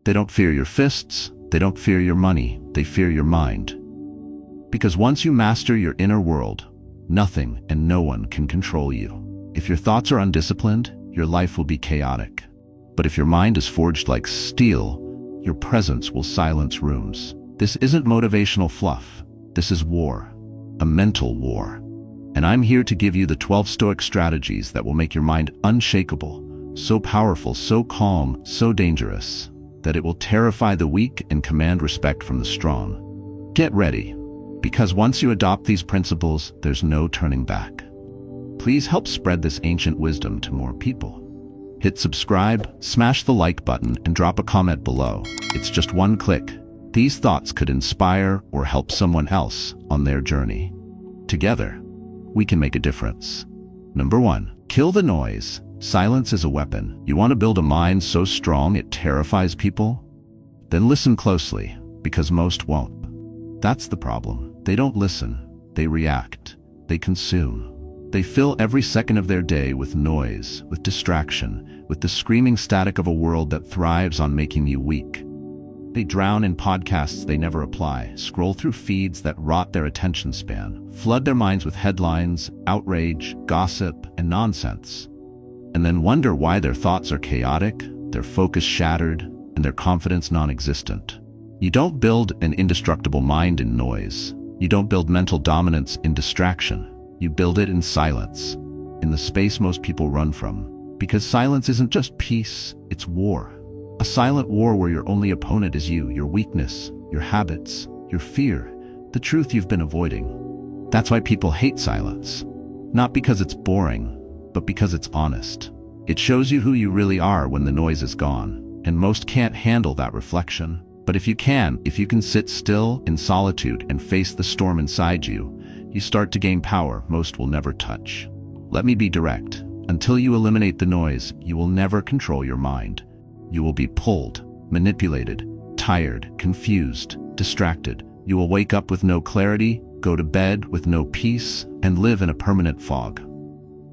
They don't fear your fists, they don't fear your money, they fear your mind. Because once you master your inner world, nothing and no one can control you. If your thoughts are undisciplined, your life will be chaotic. But if your mind is forged like steel, your presence will silence rooms. This isn't motivational fluff. This is war, a mental war. And I'm here to give you the 12 Stoic strategies that will make your mind unshakable, so powerful, so calm, so dangerous, that it will terrify the weak and command respect from the strong. Get ready, because once you adopt these principles, there's no turning back. Please help spread this ancient wisdom to more people. Hit subscribe, smash the like button, and drop a comment below. It's just one click. These thoughts could inspire or help someone else on their journey. Together, we can make a difference. Number 1, kill the noise. Silence is a weapon. You want to build a mind so strong it terrifies people? Then listen closely, because most won't. That's the problem. They don't listen. They react. They consume. They fill every second of their day with noise, with distraction, with the screaming static of a world that thrives on making you weak. They drown in podcasts they never apply, scroll through feeds that rot their attention span, flood their minds with headlines, outrage, gossip, and nonsense, and then wonder why their thoughts are chaotic, their focus shattered, and their confidence non-existent. You don't build an indestructible mind in noise. You don't build mental dominance in distraction. You build it in silence, in the space most people run from. Because silence isn't just peace, it's war. A silent war where your only opponent is you, your weakness, your habits, your fear, the truth you've been avoiding. That's why people hate silence. Not because it's boring, but because it's honest. It shows you who you really are when the noise is gone, and most can't handle that reflection. But if you can sit still in solitude and face the storm inside you, you start to gain power most will never touch. Let me be direct. Until you eliminate the noise, you will never control your mind. You will be pulled, manipulated, tired, confused, distracted. You will wake up with no clarity, go to bed with no peace, and live in a permanent fog.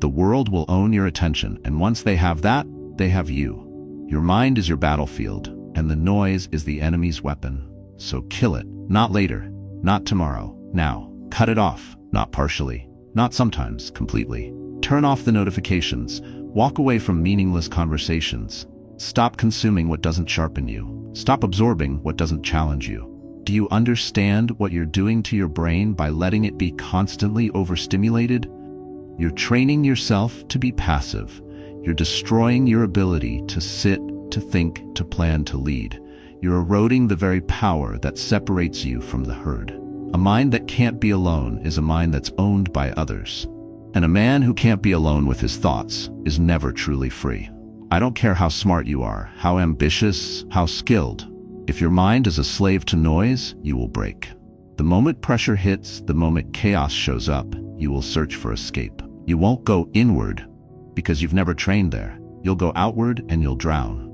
The world will own your attention, and once they have that, they have you. Your mind is your battlefield, and the noise is the enemy's weapon. So kill it. Not later, not tomorrow, now. Cut it off, not partially, not sometimes, completely. Turn off the notifications. Walk away from meaningless conversations. Stop consuming what doesn't sharpen you. Stop absorbing what doesn't challenge you. Do you understand what you're doing to your brain by letting it be constantly overstimulated? You're training yourself to be passive. You're destroying your ability to sit, to think, to plan, to lead. You're eroding the very power that separates you from the herd. A mind that can't be alone is a mind that's owned by others. And a man who can't be alone with his thoughts is never truly free. I don't care how smart you are, how ambitious, how skilled. If your mind is a slave to noise, you will break. The moment pressure hits, the moment chaos shows up, you will search for escape. You won't go inward because you've never trained there. You'll go outward and you'll drown.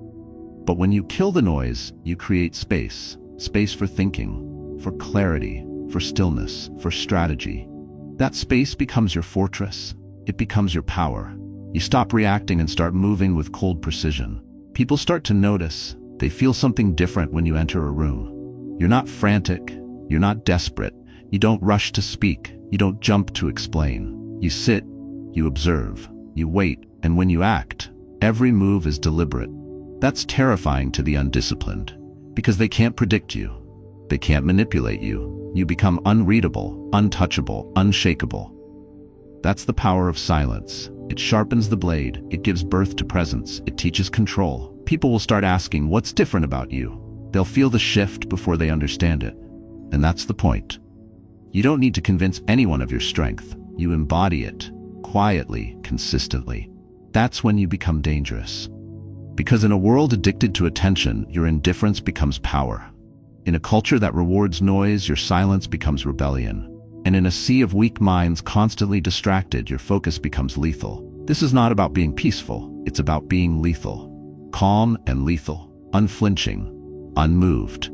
But when you kill the noise, you create space. Space for thinking, for clarity, for stillness, for strategy. That space becomes your fortress. It becomes your power. You stop reacting and start moving with cold precision. People start to notice. They feel something different when you enter a room. You're not frantic. You're not desperate. You don't rush to speak. You don't jump to explain. You sit, you observe, you wait, and when you act, every move is deliberate. That's terrifying to the undisciplined, because they can't predict you. They can't manipulate you. You become unreadable, untouchable, unshakable. That's the power of silence. It sharpens the blade. It gives birth to presence. It teaches control. People will start asking, what's different about you? They'll feel the shift before they understand it. And that's the point. You don't need to convince anyone of your strength. You embody it, quietly, consistently. That's when you become dangerous. Because in a world addicted to attention, your indifference becomes power. In a culture that rewards noise, your silence becomes rebellion. And in a sea of weak minds constantly distracted, your focus becomes lethal. This is not about being peaceful. It's about being lethal. Calm and lethal. Unflinching. Unmoved.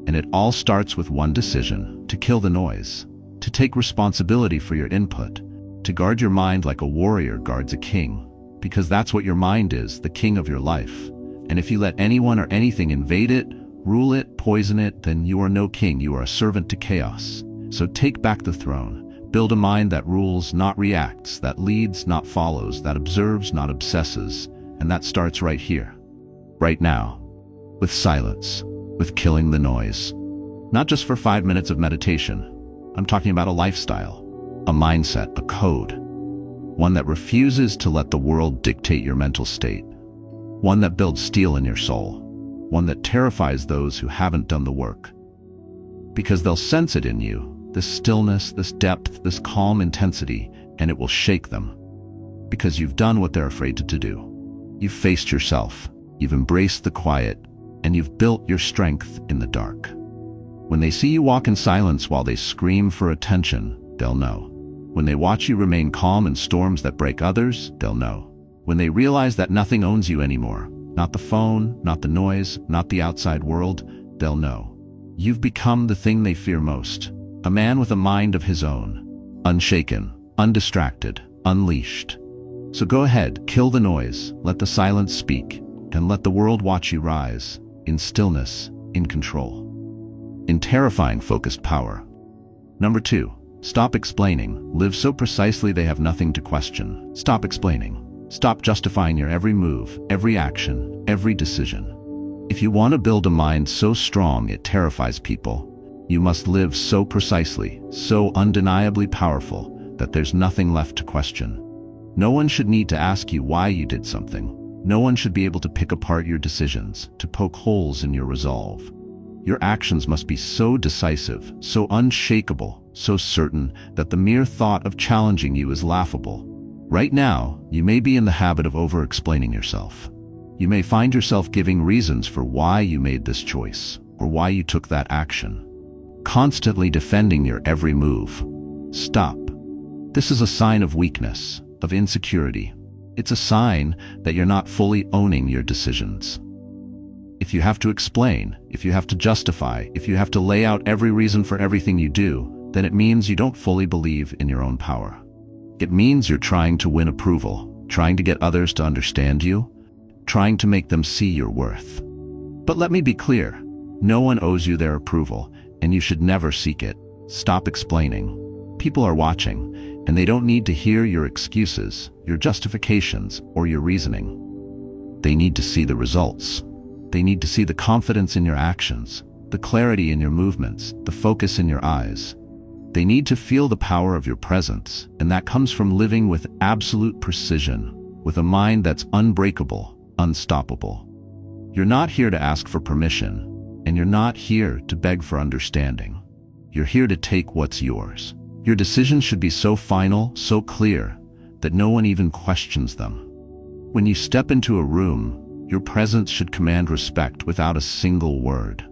And it all starts with one decision: to kill the noise. To take responsibility for your input. To guard your mind like a warrior guards a king. Because that's what your mind is, the king of your life. And if you let anyone or anything invade it, rule it, poison it, then you are no king, you are a servant to chaos. So take back the throne. Build a mind that rules, not reacts, that leads, not follows, that observes, not obsesses. And that starts right here, right now, with silence, with killing the noise. Not just for 5 minutes of meditation. I'm talking about a lifestyle, a mindset, a code. One that refuses to let the world dictate your mental state. One that builds steel in your soul. One that terrifies those who haven't done the work. Because they'll sense it in you, this stillness, this depth, this calm intensity, and it will shake them. Because you've done what they're afraid to do. You've faced yourself, you've embraced the quiet, and you've built your strength in the dark. When they see you walk in silence while they scream for attention, they'll know. When they watch you remain calm in storms that break others, they'll know. When they realize that nothing owns you anymore, not the phone, not the noise, not the outside world, they'll know. You've become the thing they fear most. A man with a mind of his own. Unshaken, undistracted, unleashed. So go ahead, kill the noise, let the silence speak, and let the world watch you rise, in stillness, in control. In terrifying focused power. Number 2, stop explaining. Live so precisely they have nothing to question. Stop explaining. Stop justifying your every move, every action, every decision. If you want to build a mind so strong it terrifies people, you must live so precisely, so undeniably powerful, that there's nothing left to question. No one should need to ask you why you did something. No one should be able to pick apart your decisions, to poke holes in your resolve. Your actions must be so decisive, so unshakable, so certain that the mere thought of challenging you is laughable. Right now, you may be in the habit of over-explaining yourself. You may find yourself giving reasons for why you made this choice, or why you took that action. Constantly defending your every move. Stop. This is a sign of weakness, of insecurity. It's a sign that you're not fully owning your decisions. If you have to explain, if you have to justify, if you have to lay out every reason for everything you do, then it means you don't fully believe in your own power. It means you're trying to win approval, trying to get others to understand you, trying to make them see your worth. But let me be clear, no one owes you their approval, and you should never seek it. Stop explaining. People are watching, and they don't need to hear your excuses, your justifications, or your reasoning. They need to see the results. They need to see the confidence in your actions, the clarity in your movements, the focus in your eyes. They need to feel the power of your presence, and that comes from living with absolute precision, with a mind that's unbreakable, unstoppable. You're not here to ask for permission, and you're not here to beg for understanding. You're here to take what's yours. Your decisions should be so final, so clear, that no one even questions them. When you step into a room, your presence should command respect without a single word.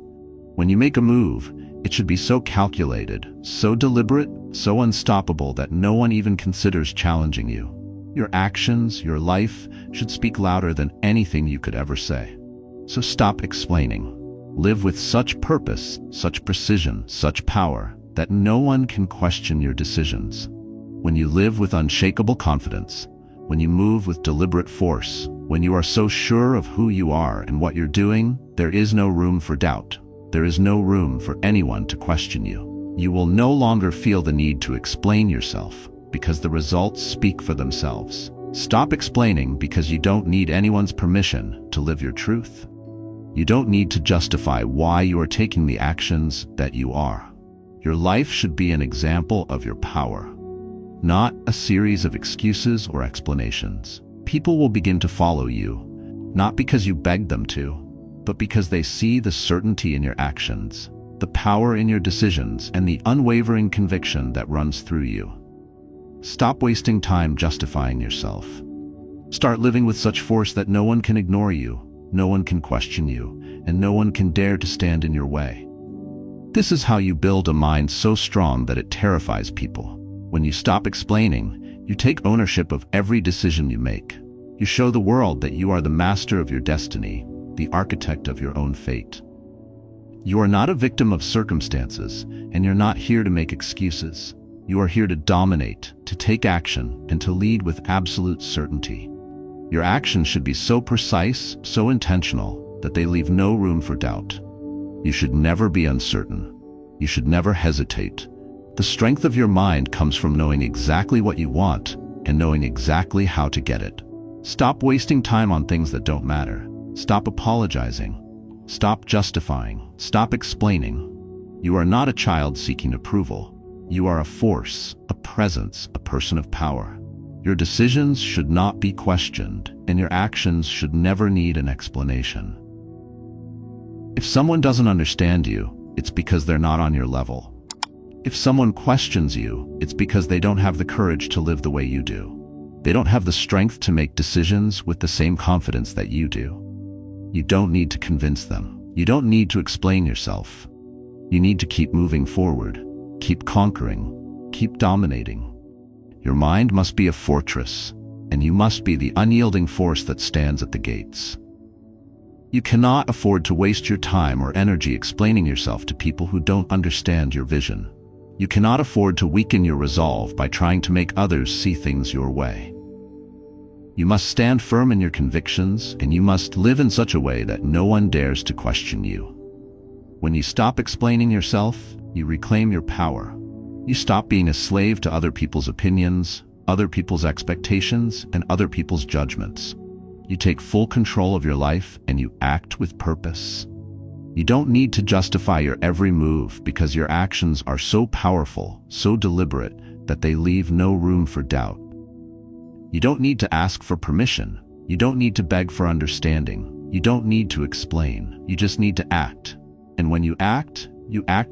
When you make a move, it should be so calculated, so deliberate, so unstoppable that no one even considers challenging you. Your actions, your life, should speak louder than anything you could ever say. So stop explaining. Live with such purpose, such precision, such power, that no one can question your decisions. When you live with unshakable confidence, when you move with deliberate force, when you are so sure of who you are and what you're doing, there is no room for doubt. There is no room for anyone to question you. You will no longer feel the need to explain yourself, because the results speak for themselves. Stop explaining because you don't need anyone's permission to live your truth. You don't need to justify why you are taking the actions that you are. Your life should be an example of your power, not a series of excuses or explanations. People will begin to follow you, not because you begged them to, but because they see the certainty in your actions, the power in your decisions, and the unwavering conviction that runs through you. Stop wasting time justifying yourself. Start living with such force that no one can ignore you, no one can question you, and no one can dare to stand in your way. This is how you build a mind so strong that it terrifies people. When you stop explaining, you take ownership of every decision you make. You show the world that you are the master of your destiny, the architect of your own fate. You are not a victim of circumstances, and you're not here to make excuses. You are here to dominate, to take action, and to lead with absolute certainty. Your actions should be so precise, so intentional, that they leave no room for doubt. You should never be uncertain. You should never hesitate. The strength of your mind comes from knowing exactly what you want and knowing exactly how to get it. Stop wasting time on things that don't matter. Stop apologizing. Stop justifying. Stop explaining. You are not a child seeking approval. You are a force, a presence, a person of power. Your decisions should not be questioned, and your actions should never need an explanation. If someone doesn't understand you, it's because they're not on your level. If someone questions you, it's because they don't have the courage to live the way you do. They don't have the strength to make decisions with the same confidence that you do. You don't need to convince them. You don't need to explain yourself. You need to keep moving forward, keep conquering, keep dominating. Your mind must be a fortress, and you must be the unyielding force that stands at the gates. You cannot afford to waste your time or energy explaining yourself to people who don't understand your vision. You cannot afford to weaken your resolve by trying to make others see things your way. You must stand firm in your convictions, and you must live in such a way that no one dares to question you. When you stop explaining yourself, you reclaim your power. You stop being a slave to other people's opinions, other people's expectations, and other people's judgments. You take full control of your life and you act with purpose. You don't need to justify your every move because your actions are so powerful, so deliberate, that they leave no room for doubt. You don't need to ask for permission. You don't need to beg for understanding. You don't need to explain. You just need to act. And when you act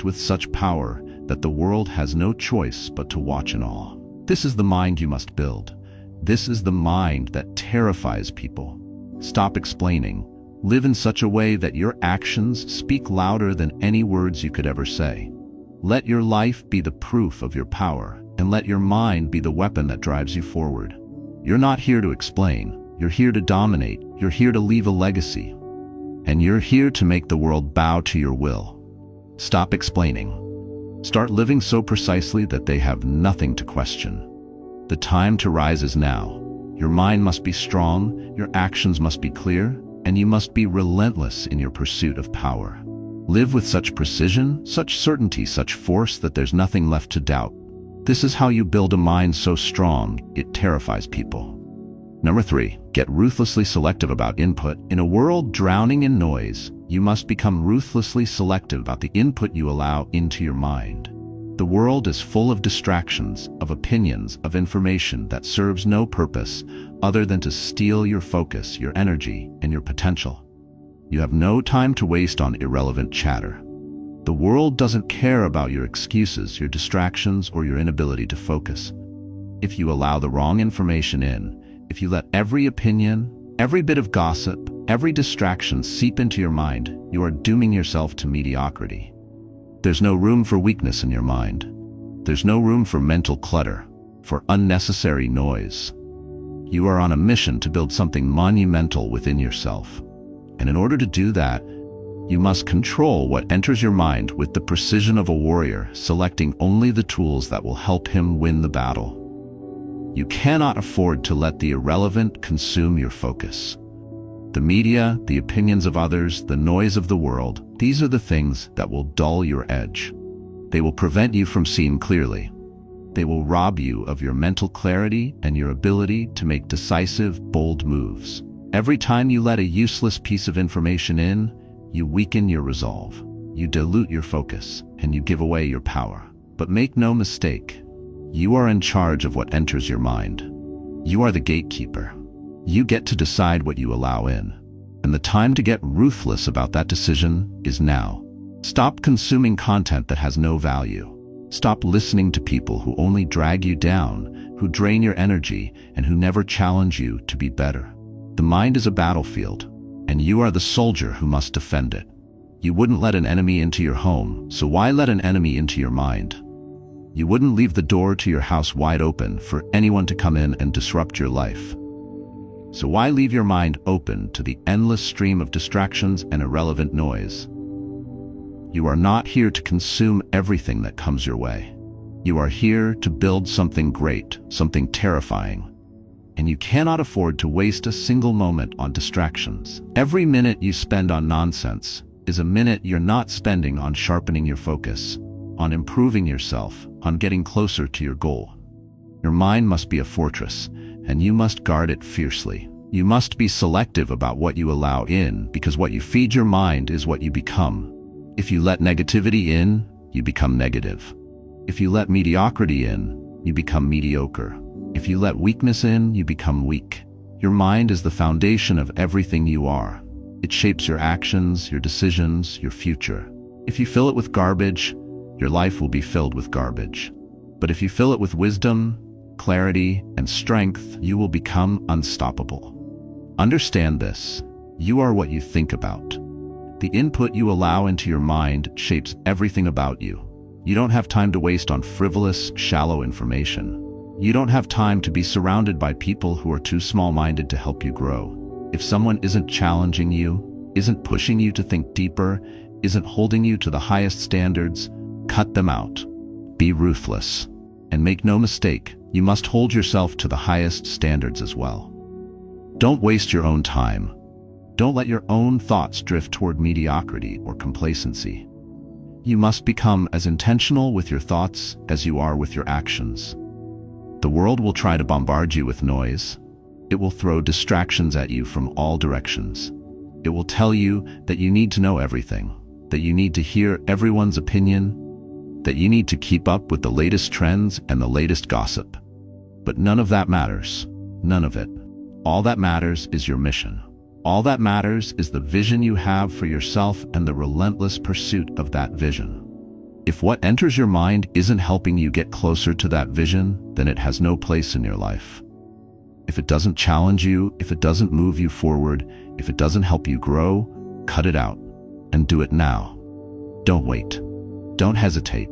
with such power that the world has no choice but to watch in awe. This is the mind you must build. This is the mind that terrifies people. Stop explaining. Live in such a way that your actions speak louder than any words you could ever say. Let your life be the proof of your power, and let your mind be the weapon that drives you forward. You're not here to explain. You're here to dominate. You're here to leave a legacy. And you're here to make the world bow to your will. Stop explaining. Start living so precisely that they have nothing to question. The time to rise is now. Your mind must be strong, your actions must be clear, and you must be relentless in your pursuit of power. Live with such precision, such certainty, such force that there's nothing left to doubt. This is how you build a mind so strong, it terrifies people. Number 3, get ruthlessly selective about input. In a world drowning in noise, you must become ruthlessly selective about the input you allow into your mind. The world is full of distractions, of opinions, of information that serves no purpose other than to steal your focus, your energy, and your potential. You have no time to waste on irrelevant chatter. The world doesn't care about your excuses, your distractions, or your inability to focus. If you allow the wrong information in, if you let every opinion, every bit of gossip, every distraction seep into your mind, you are dooming yourself to mediocrity. There's no room for weakness in your mind. There's no room for mental clutter, for unnecessary noise. You are on a mission to build something monumental within yourself. And in order to do that, you must control what enters your mind with the precision of a warrior, selecting only the tools that will help him win the battle. You cannot afford to let the irrelevant consume your focus. The media, the opinions of others, the noise of the world, these are the things that will dull your edge. They will prevent you from seeing clearly. They will rob you of your mental clarity and your ability to make decisive, bold moves. Every time you let a useless piece of information in, you weaken your resolve, you dilute your focus, and you give away your power. But make no mistake, you are in charge of what enters your mind. You are the gatekeeper. You get to decide what you allow in. And the time to get ruthless about that decision is now. Stop consuming content that has no value. Stop listening to people who only drag you down, who drain your energy, and who never challenge you to be better. The mind is a battlefield, and you are the soldier who must defend it. You wouldn't let an enemy into your home, so why let an enemy into your mind? You wouldn't leave the door to your house wide open for anyone to come in and disrupt your life. So why leave your mind open to the endless stream of distractions and irrelevant noise? You are not here to consume everything that comes your way. You are here to build something great, something terrifying. and you cannot afford to waste a single moment on distractions. Every minute you spend on nonsense is a minute you're not spending on sharpening your focus, on improving yourself, on getting closer to your goal. Your mind must be a fortress, and you must guard it fiercely. You must be selective about what you allow in, because what you feed your mind is what you become. If you let negativity in, you become negative. If you let mediocrity in, you become mediocre. If you let weakness in, you become weak. Your mind is the foundation of everything you are. It shapes your actions, your decisions, your future. If you fill it with garbage, your life will be filled with garbage. But if you fill it with wisdom, clarity, and strength, you will become unstoppable. Understand this. You are what you think about. The input you allow into your mind shapes everything about you. You don't have time to waste on frivolous, shallow information. You don't have time to be surrounded by people who are too small-minded to help you grow. If someone isn't challenging you, isn't pushing you to think deeper, isn't holding you to the highest standards, cut them out. Be ruthless. And make no mistake, you must hold yourself to the highest standards as well. Don't waste your own time. Don't let your own thoughts drift toward mediocrity or complacency. You must become as intentional with your thoughts as you are with your actions. The world will try to bombard you with noise. It will throw distractions at you from all directions. It will tell you that you need to know everything, that you need to hear everyone's opinion, that you need to keep up with the latest trends and the latest gossip. But none of that matters. None of it. All that matters is your mission. All that matters is the vision you have for yourself and the relentless pursuit of that vision. If what enters your mind isn't helping you get closer to that vision, then it has no place in your life. If it doesn't challenge you, if it doesn't move you forward, if it doesn't help you grow, cut it out and do it now. Don't wait. Don't hesitate.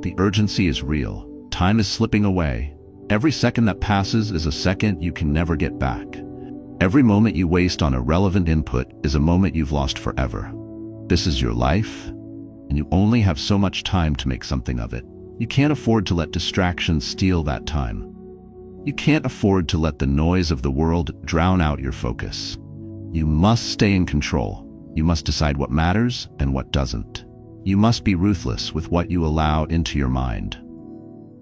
The urgency is real. Time is slipping away. Every second that passes is a second you can never get back. Every moment you waste on irrelevant input is a moment you've lost forever. This is your life, and you only have so much time to make something of it. You can't afford to let distractions steal that time. You can't afford to let the noise of the world drown out your focus. You must stay in control. You must decide what matters and what doesn't. You must be ruthless with what you allow into your mind.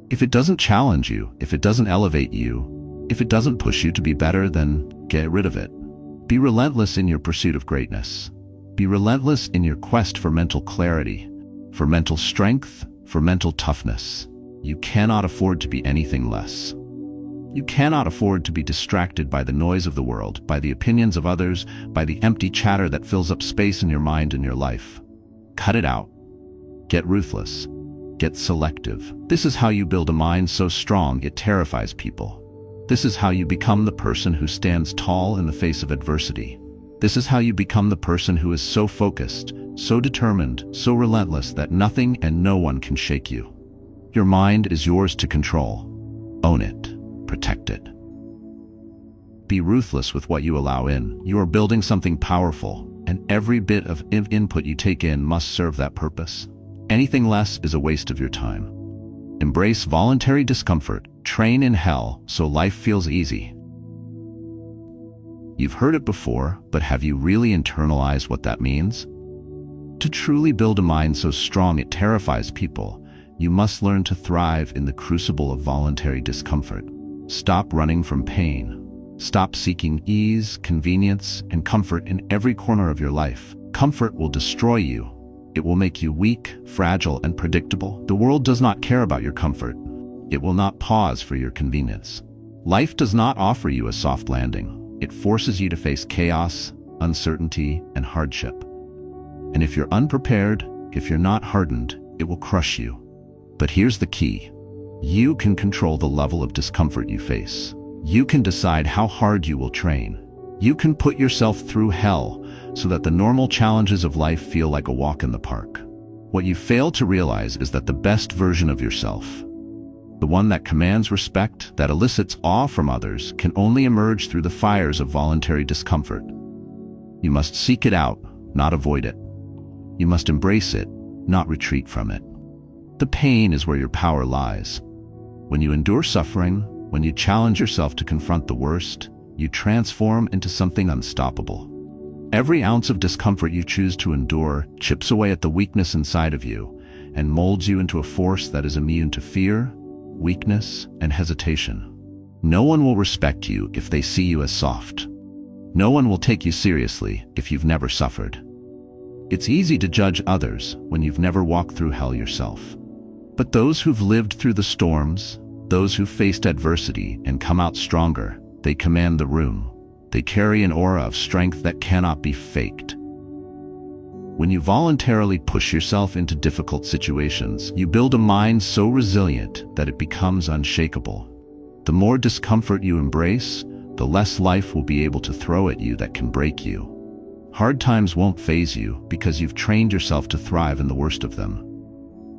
If it doesn't challenge you, if it doesn't elevate you, if it doesn't push you to be better, then get rid of it. Be relentless in your pursuit of greatness. Be relentless in your quest for mental clarity, for mental strength, for mental toughness. You cannot afford to be anything less. You cannot afford to be distracted by the noise of the world, by the opinions of others, by the empty chatter that fills up space in your mind and your life. Cut it out. Get ruthless. Get selective. This is how you build a mind so strong it terrifies people. This is how you become the person who stands tall in the face of adversity. This is how you become the person who is so focused, so determined, so relentless that nothing and no one can shake you. Your mind is yours to control. Own it. Protect it. Be ruthless with what you allow in. You are building something powerful, and every bit of input you take in must serve that purpose. Anything less is a waste of your time. Embrace voluntary discomfort. Train in hell so life feels easy. You've heard it before, but have you really internalized what that means? To truly build a mind so strong it terrifies people, you must learn to thrive in the crucible of voluntary discomfort. Stop running from pain. Stop seeking ease, convenience, and comfort in every corner of your life. Comfort will destroy you. It will make you weak, fragile, and predictable. The world does not care about your comfort. It will not pause for your convenience. Life does not offer you a soft landing. It forces you to face chaos, uncertainty, and hardship. And if you're unprepared, if you're not hardened, it will crush you. But here's the key. You can control the level of discomfort you face. You can decide how hard you will train. You can put yourself through hell so that the normal challenges of life feel like a walk in the park. What you fail to realize is that the best version of yourself, the one that commands respect, that elicits awe from others, can only emerge through the fires of voluntary discomfort. You must seek it out, not avoid it. You must embrace it, not retreat from it. The pain is where your power lies. When you endure suffering, When you challenge yourself to confront the worst, you transform into something unstoppable. Every ounce of discomfort you choose to endure chips away at the weakness inside of you and molds you into a force that is immune to fear, weakness, and hesitation. No one will respect you if they see you as soft. No one will take you seriously if you've never suffered. It's easy to judge others when you've never walked through hell yourself. But those who've lived through the storms, those who've faced adversity and come out stronger, they command the room. They carry an aura of strength that cannot be faked. When you voluntarily push yourself into difficult situations, you build a mind so resilient that it becomes unshakable. The more discomfort you embrace, the less life will be able to throw at you that can break you. Hard times won't faze you because you've trained yourself to thrive in the worst of them.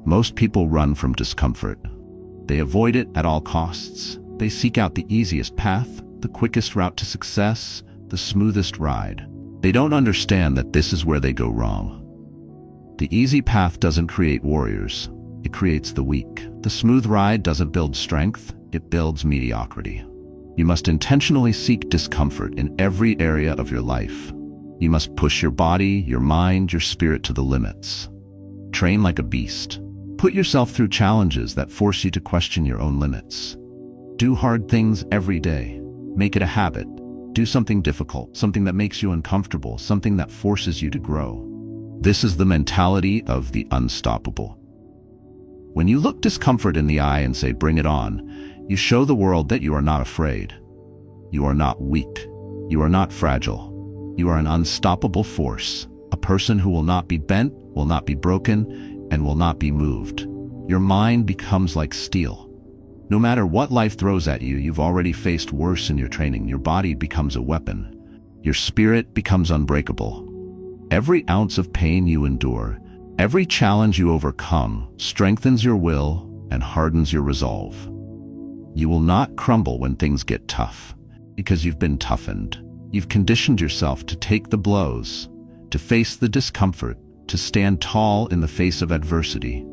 Most people run from discomfort. They avoid it at all costs. They seek out the easiest path, the quickest route to success, the smoothest ride. They don't understand that this is where they go wrong. The easy path doesn't create warriors, it creates the weak. The smooth ride doesn't build strength, it builds mediocrity. You must intentionally seek discomfort in every area of your life. You must push your body, your mind, your spirit to the limits. Train like a beast. Put yourself through challenges that force you to question your own limits. Do hard things every day. Make it a habit. Do something difficult, something that makes you uncomfortable, something that forces you to grow. This is the mentality of the unstoppable. When you look discomfort in the eye and say, "Bring it on," you show the world that you are not afraid. You are not weak. You are not fragile. You are an unstoppable force, a person who will not be bent, will not be broken, and will not be moved. Your mind becomes like steel. No matter what life throws at you, you've already faced worse in your training. Your body becomes a weapon. Your spirit becomes unbreakable. Every ounce of pain you endure, every challenge you overcome, strengthens your will and hardens your resolve. You will not crumble when things get tough, because you've been toughened. You've conditioned yourself to take the blows, to face the discomfort, to stand tall in the face of adversity.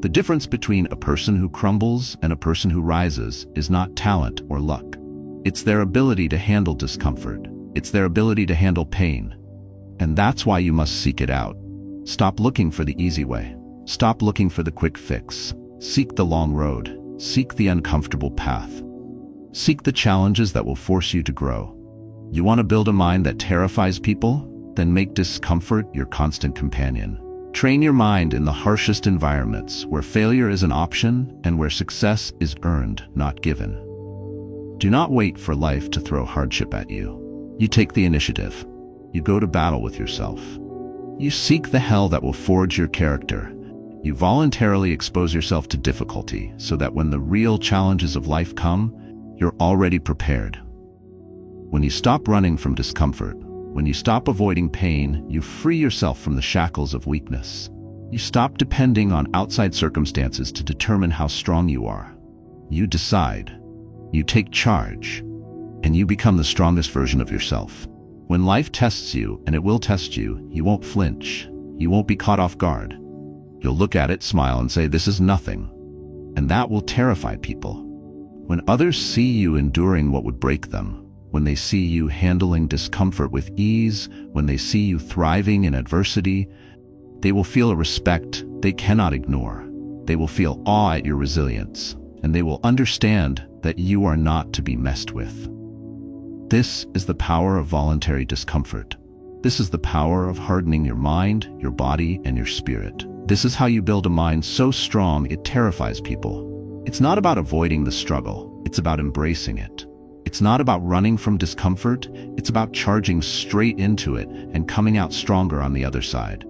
The difference between a person who crumbles and a person who rises is not talent or luck. It's their ability to handle discomfort. It's their ability to handle pain. And that's why you must seek it out. Stop looking for the easy way. Stop looking for the quick fix. Seek the long road. Seek the uncomfortable path. Seek the challenges that will force you to grow. You want to build a mind that terrifies people? Then make discomfort your constant companion. Train your mind in the harshest environments, where failure is an option and where success is earned, not given. Do not wait for life to throw hardship at you. You take the initiative. You go to battle with yourself. You seek the hell that will forge your character. You voluntarily expose yourself to difficulty so that when the real challenges of life come, you're already prepared. When you stop running from discomfort, when you stop avoiding pain, you free yourself from the shackles of weakness. You stop depending on outside circumstances to determine how strong you are. You decide. You take charge. And you become the strongest version of yourself. When life tests you, and it will test you, you won't flinch. You won't be caught off guard. You'll look at it, smile, and say, "This is nothing." And that will terrify people. When others see you enduring what would break them, when they see you handling discomfort with ease, when they see you thriving in adversity, they will feel a respect they cannot ignore. They will feel awe at your resilience, and they will understand that you are not to be messed with. This is the power of voluntary discomfort. This is the power of hardening your mind, your body, and your spirit. This is how you build a mind so strong it terrifies people. It's not about avoiding the struggle, it's about embracing it. It's not about running from discomfort, it's about charging straight into it and coming out stronger on the other side.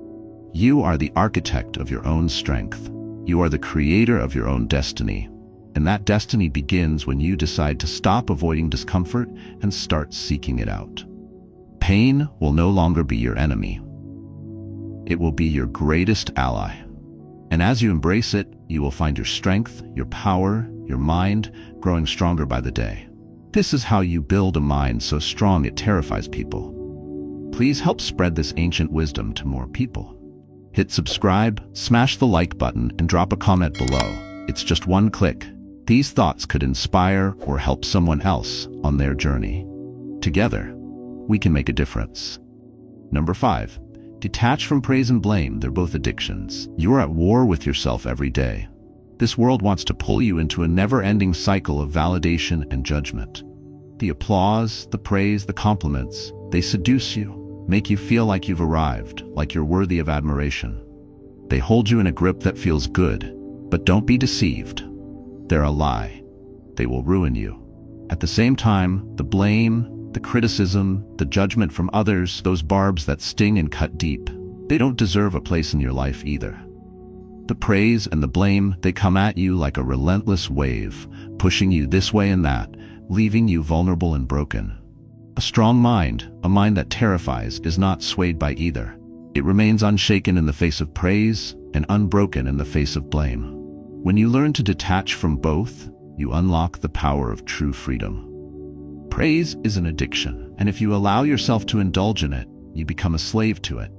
You are the architect of your own strength. You are the creator of your own destiny. And that destiny begins when you decide to stop avoiding discomfort and start seeking it out. Pain will no longer be your enemy. It will be your greatest ally. And as you embrace it, you will find your strength, your power, your mind growing stronger by the day. This is how you build a mind so strong it terrifies people. Please help spread this ancient wisdom to more people. Hit subscribe, smash the like button, and drop a comment below. It's just one click. These thoughts could inspire or help someone else on their journey. Together, we can make a difference. Number 5. Detach from praise and blame. They're both addictions. You are at war with yourself every day. This world wants to pull you into a never-ending cycle of validation and judgment. The applause, the praise, the compliments, they seduce you, make you feel like you've arrived, like you're worthy of admiration. They hold you in a grip that feels good, but don't be deceived. They're a lie. They will ruin you. At the same time, the blame, the criticism, the judgment from others, those barbs that sting and cut deep, they don't deserve a place in your life either. The praise and the blame, they come at you like a relentless wave, pushing you this way and that, leaving you vulnerable and broken. A strong mind, a mind that terrifies, is not swayed by either. It remains unshaken in the face of praise and unbroken in the face of blame. When you learn to detach from both, you unlock the power of true freedom. Praise is an addiction, and if you allow yourself to indulge in it, you become a slave to it.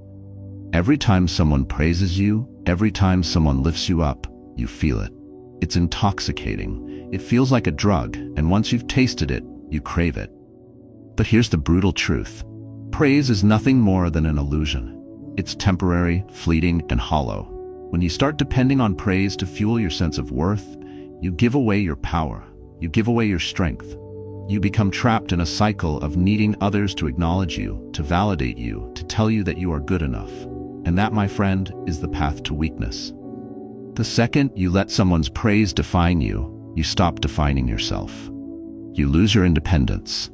Every time someone praises you, every time someone lifts you up, you feel it. It's intoxicating. It feels like a drug, and once you've tasted it, you crave it. But here's the brutal truth. Praise is nothing more than an illusion. It's temporary, fleeting, and hollow. When you start depending on praise to fuel your sense of worth, you give away your power. You give away your strength. You become trapped in a cycle of needing others to acknowledge you, to validate you, to tell you that you are good enough. And that, my friend, is the path to weakness. The second you let someone's praise define you, you stop defining yourself. You lose your independence.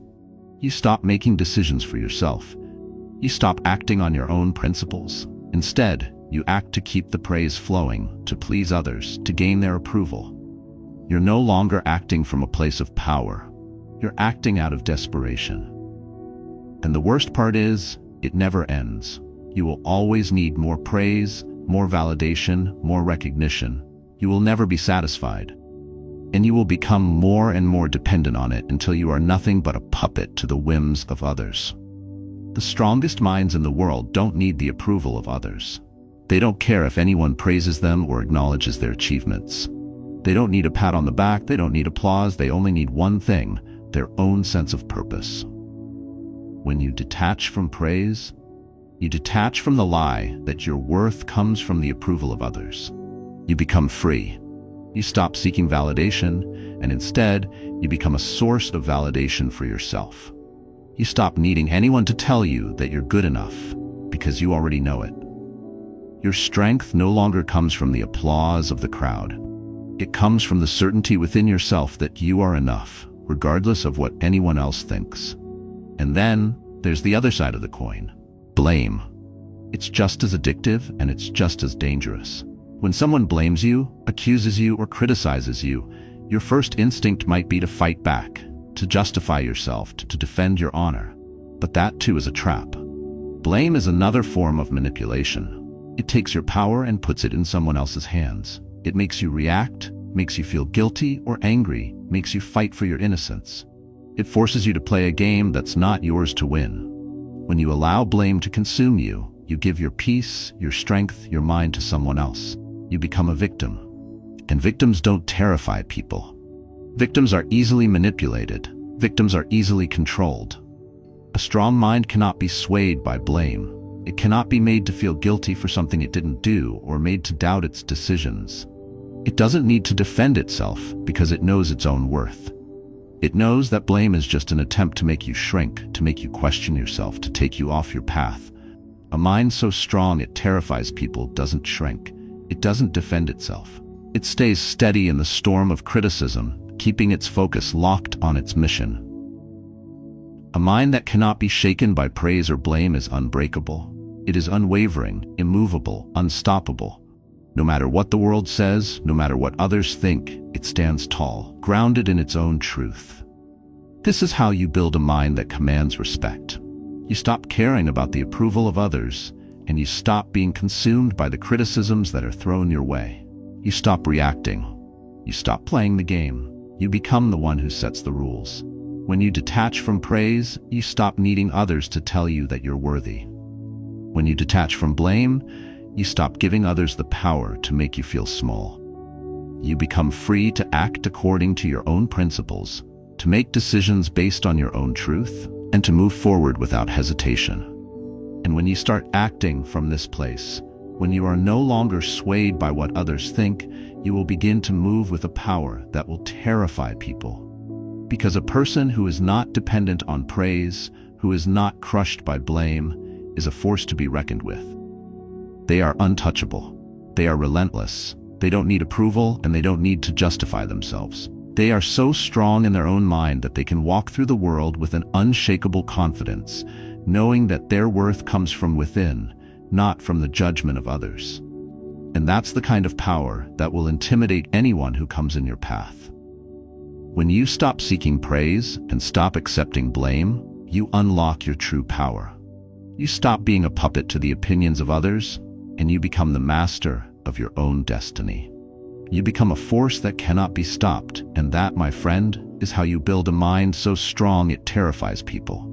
You stop making decisions for yourself. You stop acting on your own principles. Instead, you act to keep the praise flowing, to please others, to gain their approval. You're no longer acting from a place of power. You're acting out of desperation. And the worst part is, it never ends. You will always need more praise, more validation, more recognition. You will never be satisfied. And you will become more and more dependent on it until you are nothing but a puppet to the whims of others. The strongest minds in the world don't need the approval of others. They don't care if anyone praises them or acknowledges their achievements. They don't need a pat on the back, they don't need applause, they only need one thing, their own sense of purpose. When you detach from praise, you detach from the lie that your worth comes from the approval of others. You become free. You stop seeking validation, and instead, you become a source of validation for yourself. You stop needing anyone to tell you that you're good enough, because you already know it. Your strength no longer comes from the applause of the crowd. It comes from the certainty within yourself that you are enough, regardless of what anyone else thinks. And then, there's the other side of the coin. Blame. It's just as addictive and it's just as dangerous. When someone blames you, accuses you, or criticizes you, your first instinct might be to fight back, to justify yourself, to defend your honor. But that too is a trap. Blame is another form of manipulation. It takes your power and puts it in someone else's hands. It makes you react, makes you feel guilty or angry, makes you fight for your innocence. It forces you to play a game that's not yours to win. When you allow blame to consume you, you give your peace, your strength, your mind to someone else. You become a victim. And victims don't terrify people. Victims are easily manipulated. Victims are easily controlled. A strong mind cannot be swayed by blame. It cannot be made to feel guilty for something it didn't do or made to doubt its decisions. It doesn't need to defend itself because it knows its own worth. It knows that blame is just an attempt to make you shrink, to make you question yourself, to take you off your path. A mind so strong it terrifies people doesn't shrink. It doesn't defend itself. It stays steady in the storm of criticism, keeping its focus locked on its mission. A mind that cannot be shaken by praise or blame is unbreakable. It is unwavering, immovable, unstoppable. No matter what the world says, no matter what others think, it stands tall, grounded in its own truth. This is how you build a mind that commands respect. You stop caring about the approval of others, and you stop being consumed by the criticisms that are thrown your way. You stop reacting. You stop playing the game. You become the one who sets the rules. When you detach from praise, you stop needing others to tell you that you're worthy. When you detach from blame, you stop giving others the power to make you feel small. You become free to act according to your own principles, to make decisions based on your own truth, and to move forward without hesitation. And when you start acting from this place, when you are no longer swayed by what others think, you will begin to move with a power that will terrify people. Because a person who is not dependent on praise, who is not crushed by blame, is a force to be reckoned with. They are untouchable. They are relentless. They don't need approval, and they don't need to justify themselves. They are so strong in their own mind that they can walk through the world with an unshakable confidence, knowing that their worth comes from within, not from the judgment of others. And that's the kind of power that will intimidate anyone who comes in your path. When you stop seeking praise and stop accepting blame, you unlock your true power. You stop being a puppet to the opinions of others, and you become the master of your own destiny. You become a force that cannot be stopped, and that, my friend, is how you build a mind so strong it terrifies people.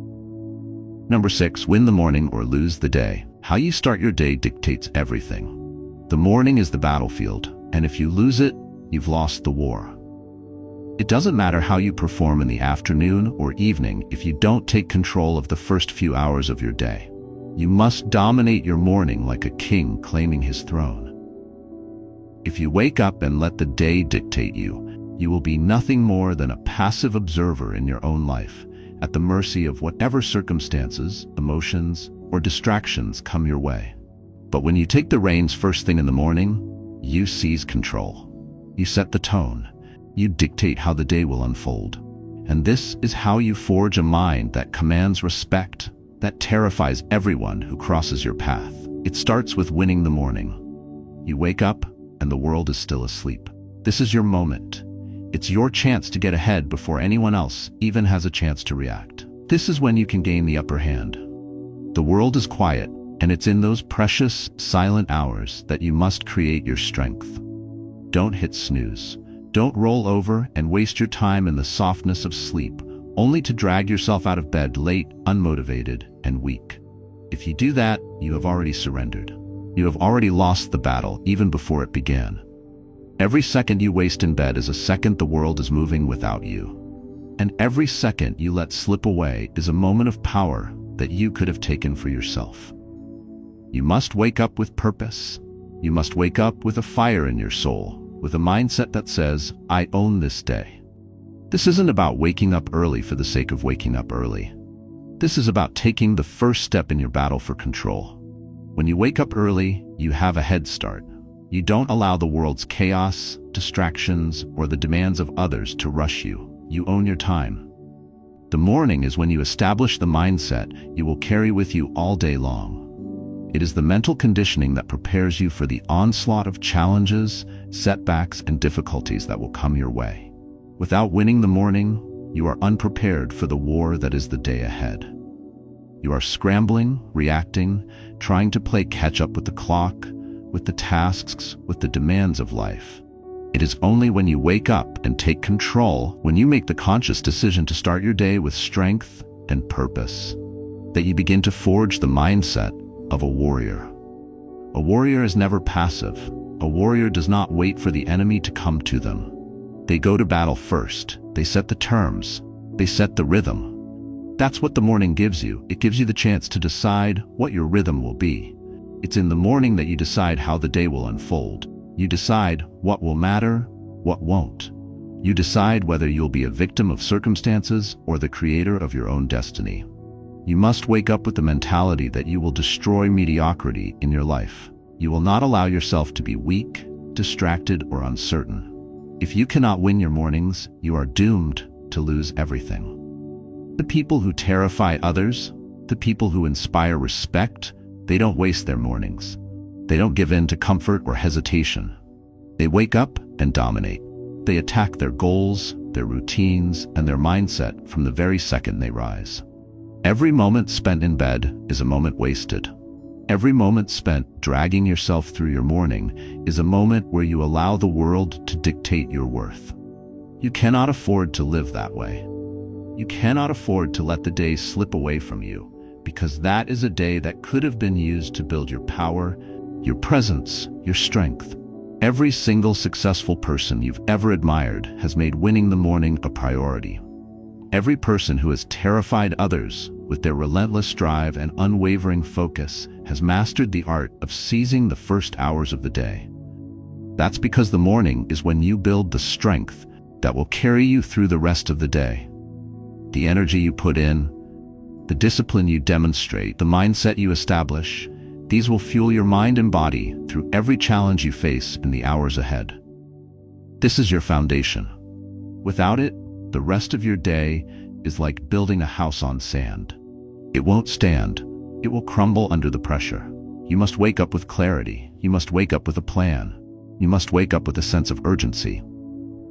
Number 6, win the morning or lose the day. How you start your day dictates everything. The morning is the battlefield, and if you lose it, you've lost the war. It doesn't matter how you perform in the afternoon or evening if you don't take control of the first few hours of your day. You must dominate your morning like a king claiming his throne. If you wake up and let the day dictate you, you will be nothing more than a passive observer in your own life, at the mercy of whatever circumstances, emotions, or distractions come your way. But when you take the reins first thing in the morning, you seize control. You set the tone. You dictate how the day will unfold. And this is how you forge a mind that commands respect, that terrifies everyone who crosses your path. It starts with winning the morning. You wake up, and the world is still asleep. This is your moment. It's your chance to get ahead before anyone else even has a chance to react. This is when you can gain the upper hand. The world is quiet, and it's in those precious, silent hours that you must create your strength. Don't hit snooze. Don't roll over and waste your time in the softness of sleep, only to drag yourself out of bed late, unmotivated, and weak. If you do that, you have already surrendered. You have already lost the battle even before it began. Every second you waste in bed is a second the world is moving without you. And every second you let slip away is a moment of power that you could have taken for yourself. You must wake up with purpose. You must wake up with a fire in your soul, with a mindset that says, I own this day. This isn't about waking up early for the sake of waking up early. This is about taking the first step in your battle for control. When you wake up early, you have a head start. You don't allow the world's chaos, distractions, or the demands of others to rush you. You own your time. The morning is when you establish the mindset you will carry with you all day long. It is the mental conditioning that prepares you for the onslaught of challenges, setbacks, and difficulties that will come your way. Without winning the morning, you are unprepared for the war that is the day ahead. You are scrambling, reacting, trying to play catch-up with the clock, with the tasks, with the demands of life. It is only when you wake up and take control, when you make the conscious decision to start your day with strength and purpose, that you begin to forge the mindset of a warrior. A warrior is never passive. A warrior does not wait for the enemy to come to them. They go to battle first. They set the terms. They set the rhythm. That's what the morning gives you. It gives you the chance to decide what your rhythm will be. It's in the morning that you decide how the day will unfold. You decide what will matter, what won't. You decide whether you'll be a victim of circumstances or the creator of your own destiny. You must wake up with the mentality that you will destroy mediocrity in your life. You will not allow yourself to be weak, distracted, or uncertain. If you cannot win your mornings, you are doomed to lose everything. The people who terrify others, the people who inspire respect, they don't waste their mornings. They don't give in to comfort or hesitation. They wake up and dominate. They attack their goals, their routines, and their mindset from the very second they rise. Every moment spent in bed is a moment wasted. Every moment spent dragging yourself through your morning is a moment where you allow the world to dictate your worth. You cannot afford to live that way. You cannot afford to let the day slip away from you, because that is a day that could have been used to build your power, your presence, your strength. Every single successful person you've ever admired has made winning the morning a priority. Every person who has terrified others with their relentless drive and unwavering focus has mastered the art of seizing the first hours of the day. That's because the morning is when you build the strength that will carry you through the rest of the day. The energy you put in, the discipline you demonstrate, the mindset you establish, these will fuel your mind and body through every challenge you face in the hours ahead. This is your foundation. Without it, the rest of your day is like building a house on sand. It won't stand. It will crumble under the pressure. You must wake up with clarity. You must wake up with a plan. You must wake up with a sense of urgency.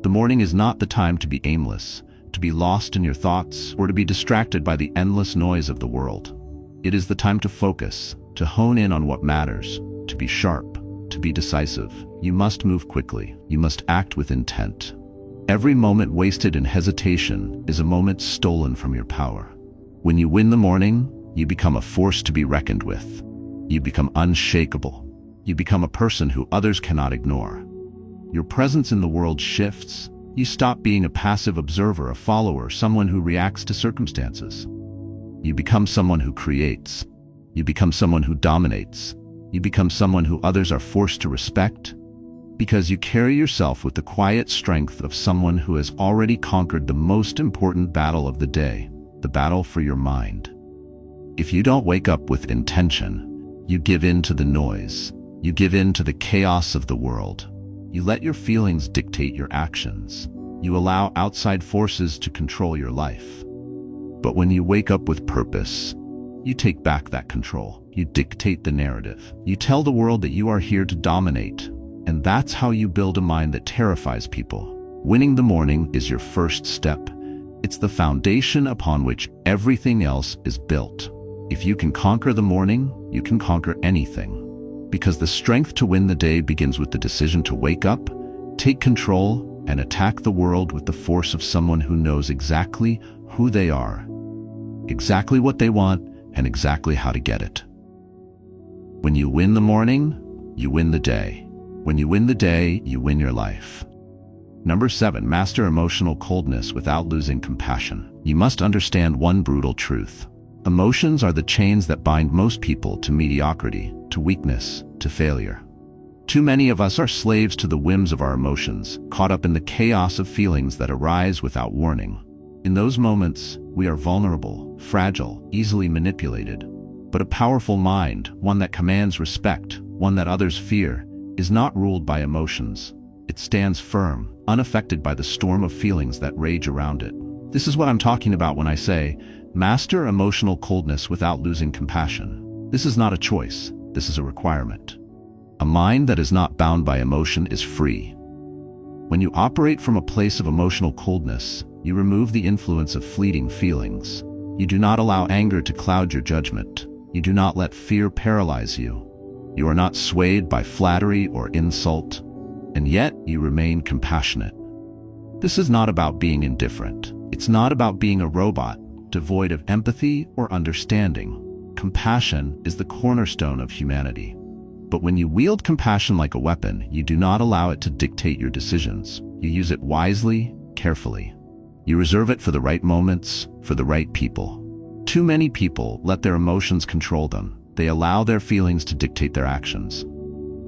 The morning is not the time to be aimless, to be lost in your thoughts, or to be distracted by the endless noise of the world. It is the time to focus, to hone in on what matters, to be sharp, to be decisive. You must move quickly. You must act with intent. Every moment wasted in hesitation is a moment stolen from your power. When you win the morning, you become a force to be reckoned with. You become unshakable. You become a person who others cannot ignore. Your presence in the world shifts. You stop being a passive observer, a follower, someone who reacts to circumstances. You become someone who creates. You become someone who dominates. You become someone who others are forced to respect, because you carry yourself with the quiet strength of someone who has already conquered the most important battle of the day, the battle for your mind. If you don't wake up with intention, you give in to the noise. You give in to the chaos of the world. You let your feelings dictate your actions. You allow outside forces to control your life. But when you wake up with purpose, you take back that control. You dictate the narrative. You tell the world that you are here to dominate. And that's how you build a mind that terrifies people. Winning the morning is your first step. It's the foundation upon which everything else is built. If you can conquer the morning, you can conquer anything. Because the strength to win the day begins with the decision to wake up, take control, and attack the world with the force of someone who knows exactly who they are, exactly what they want, and exactly how to get it. When you win the morning, you win the day. When you win the day, you win your life. Number 7, master emotional coldness without losing compassion. You must understand one brutal truth. Emotions are the chains that bind most people to mediocrity, to weakness, to failure. Too many of us are slaves to the whims of our emotions, caught up in the chaos of feelings that arise without warning. In those moments, we are vulnerable, fragile, easily manipulated. But a powerful mind, one that commands respect, one that others fear, is not ruled by emotions. It stands firm, unaffected by the storm of feelings that rage around it. This is what I'm talking about when I say, master emotional coldness without losing compassion. This is not a choice. This is a requirement. A mind that is not bound by emotion is free. When you operate from a place of emotional coldness, you remove the influence of fleeting feelings. You do not allow anger to cloud your judgment. You do not let fear paralyze you. You are not swayed by flattery or insult, and yet you remain compassionate. This is not about being indifferent. It's not about being a robot, devoid of empathy or understanding. Compassion is the cornerstone of humanity. But when you wield compassion like a weapon, you do not allow it to dictate your decisions. You use it wisely, carefully. You reserve it for the right moments, for the right people. Too many people let their emotions control them. They allow their feelings to dictate their actions.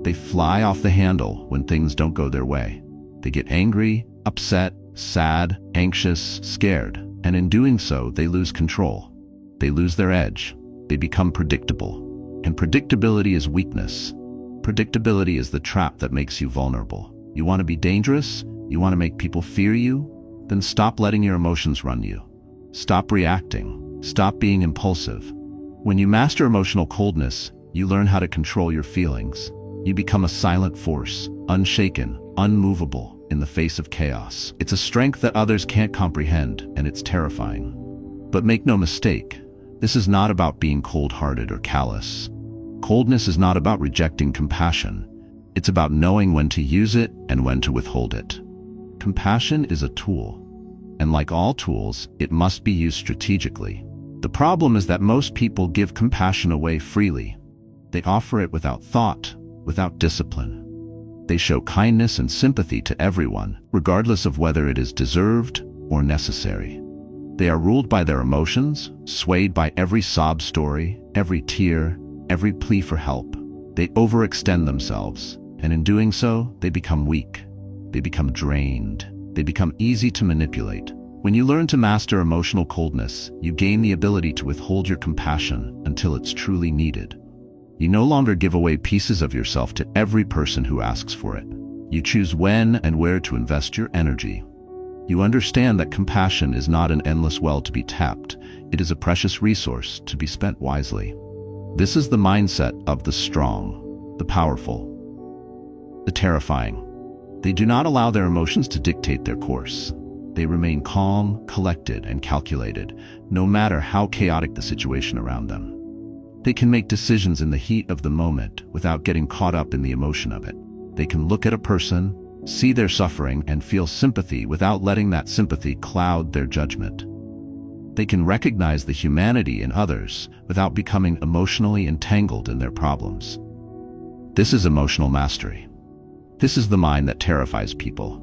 They fly off the handle when things don't go their way. They get angry, upset, sad, anxious, scared, and in doing so, they lose control. They lose their edge. They become predictable. And predictability is weakness. Predictability is the trap that makes you vulnerable. You want to be dangerous? You want to make people fear you? Then stop letting your emotions run you. Stop reacting. Stop being impulsive. When you master emotional coldness, you learn how to control your feelings. You become a silent force, unshaken, unmovable in the face of chaos. It's a strength that others can't comprehend, and it's terrifying. But make no mistake, this is not about being cold-hearted or callous. Coldness is not about rejecting compassion. It's about knowing when to use it and when to withhold it. Compassion is a tool, and like all tools, it must be used strategically. The problem is that most people give compassion away freely. They offer it without thought, without discipline. They show kindness and sympathy to everyone, regardless of whether it is deserved or necessary. They are ruled by their emotions, swayed by every sob story, every tear, every plea for help. They overextend themselves, and in doing so, they become weak. They become drained. They become easy to manipulate. When you learn to master emotional coldness, you gain the ability to withhold your compassion until it's truly needed. You no longer give away pieces of yourself to every person who asks for it. You choose when and where to invest your energy. You understand that compassion is not an endless well to be tapped. It is a precious resource to be spent wisely. This is the mindset of the strong, the powerful, the terrifying. They do not allow their emotions to dictate their course. They remain calm, collected, and calculated, no matter how chaotic the situation around them. They can make decisions in the heat of the moment without getting caught up in the emotion of it. They can look at a person, see their suffering, and feel sympathy without letting that sympathy cloud their judgment. They can recognize the humanity in others without becoming emotionally entangled in their problems. This is emotional mastery. This is the mind that terrifies people.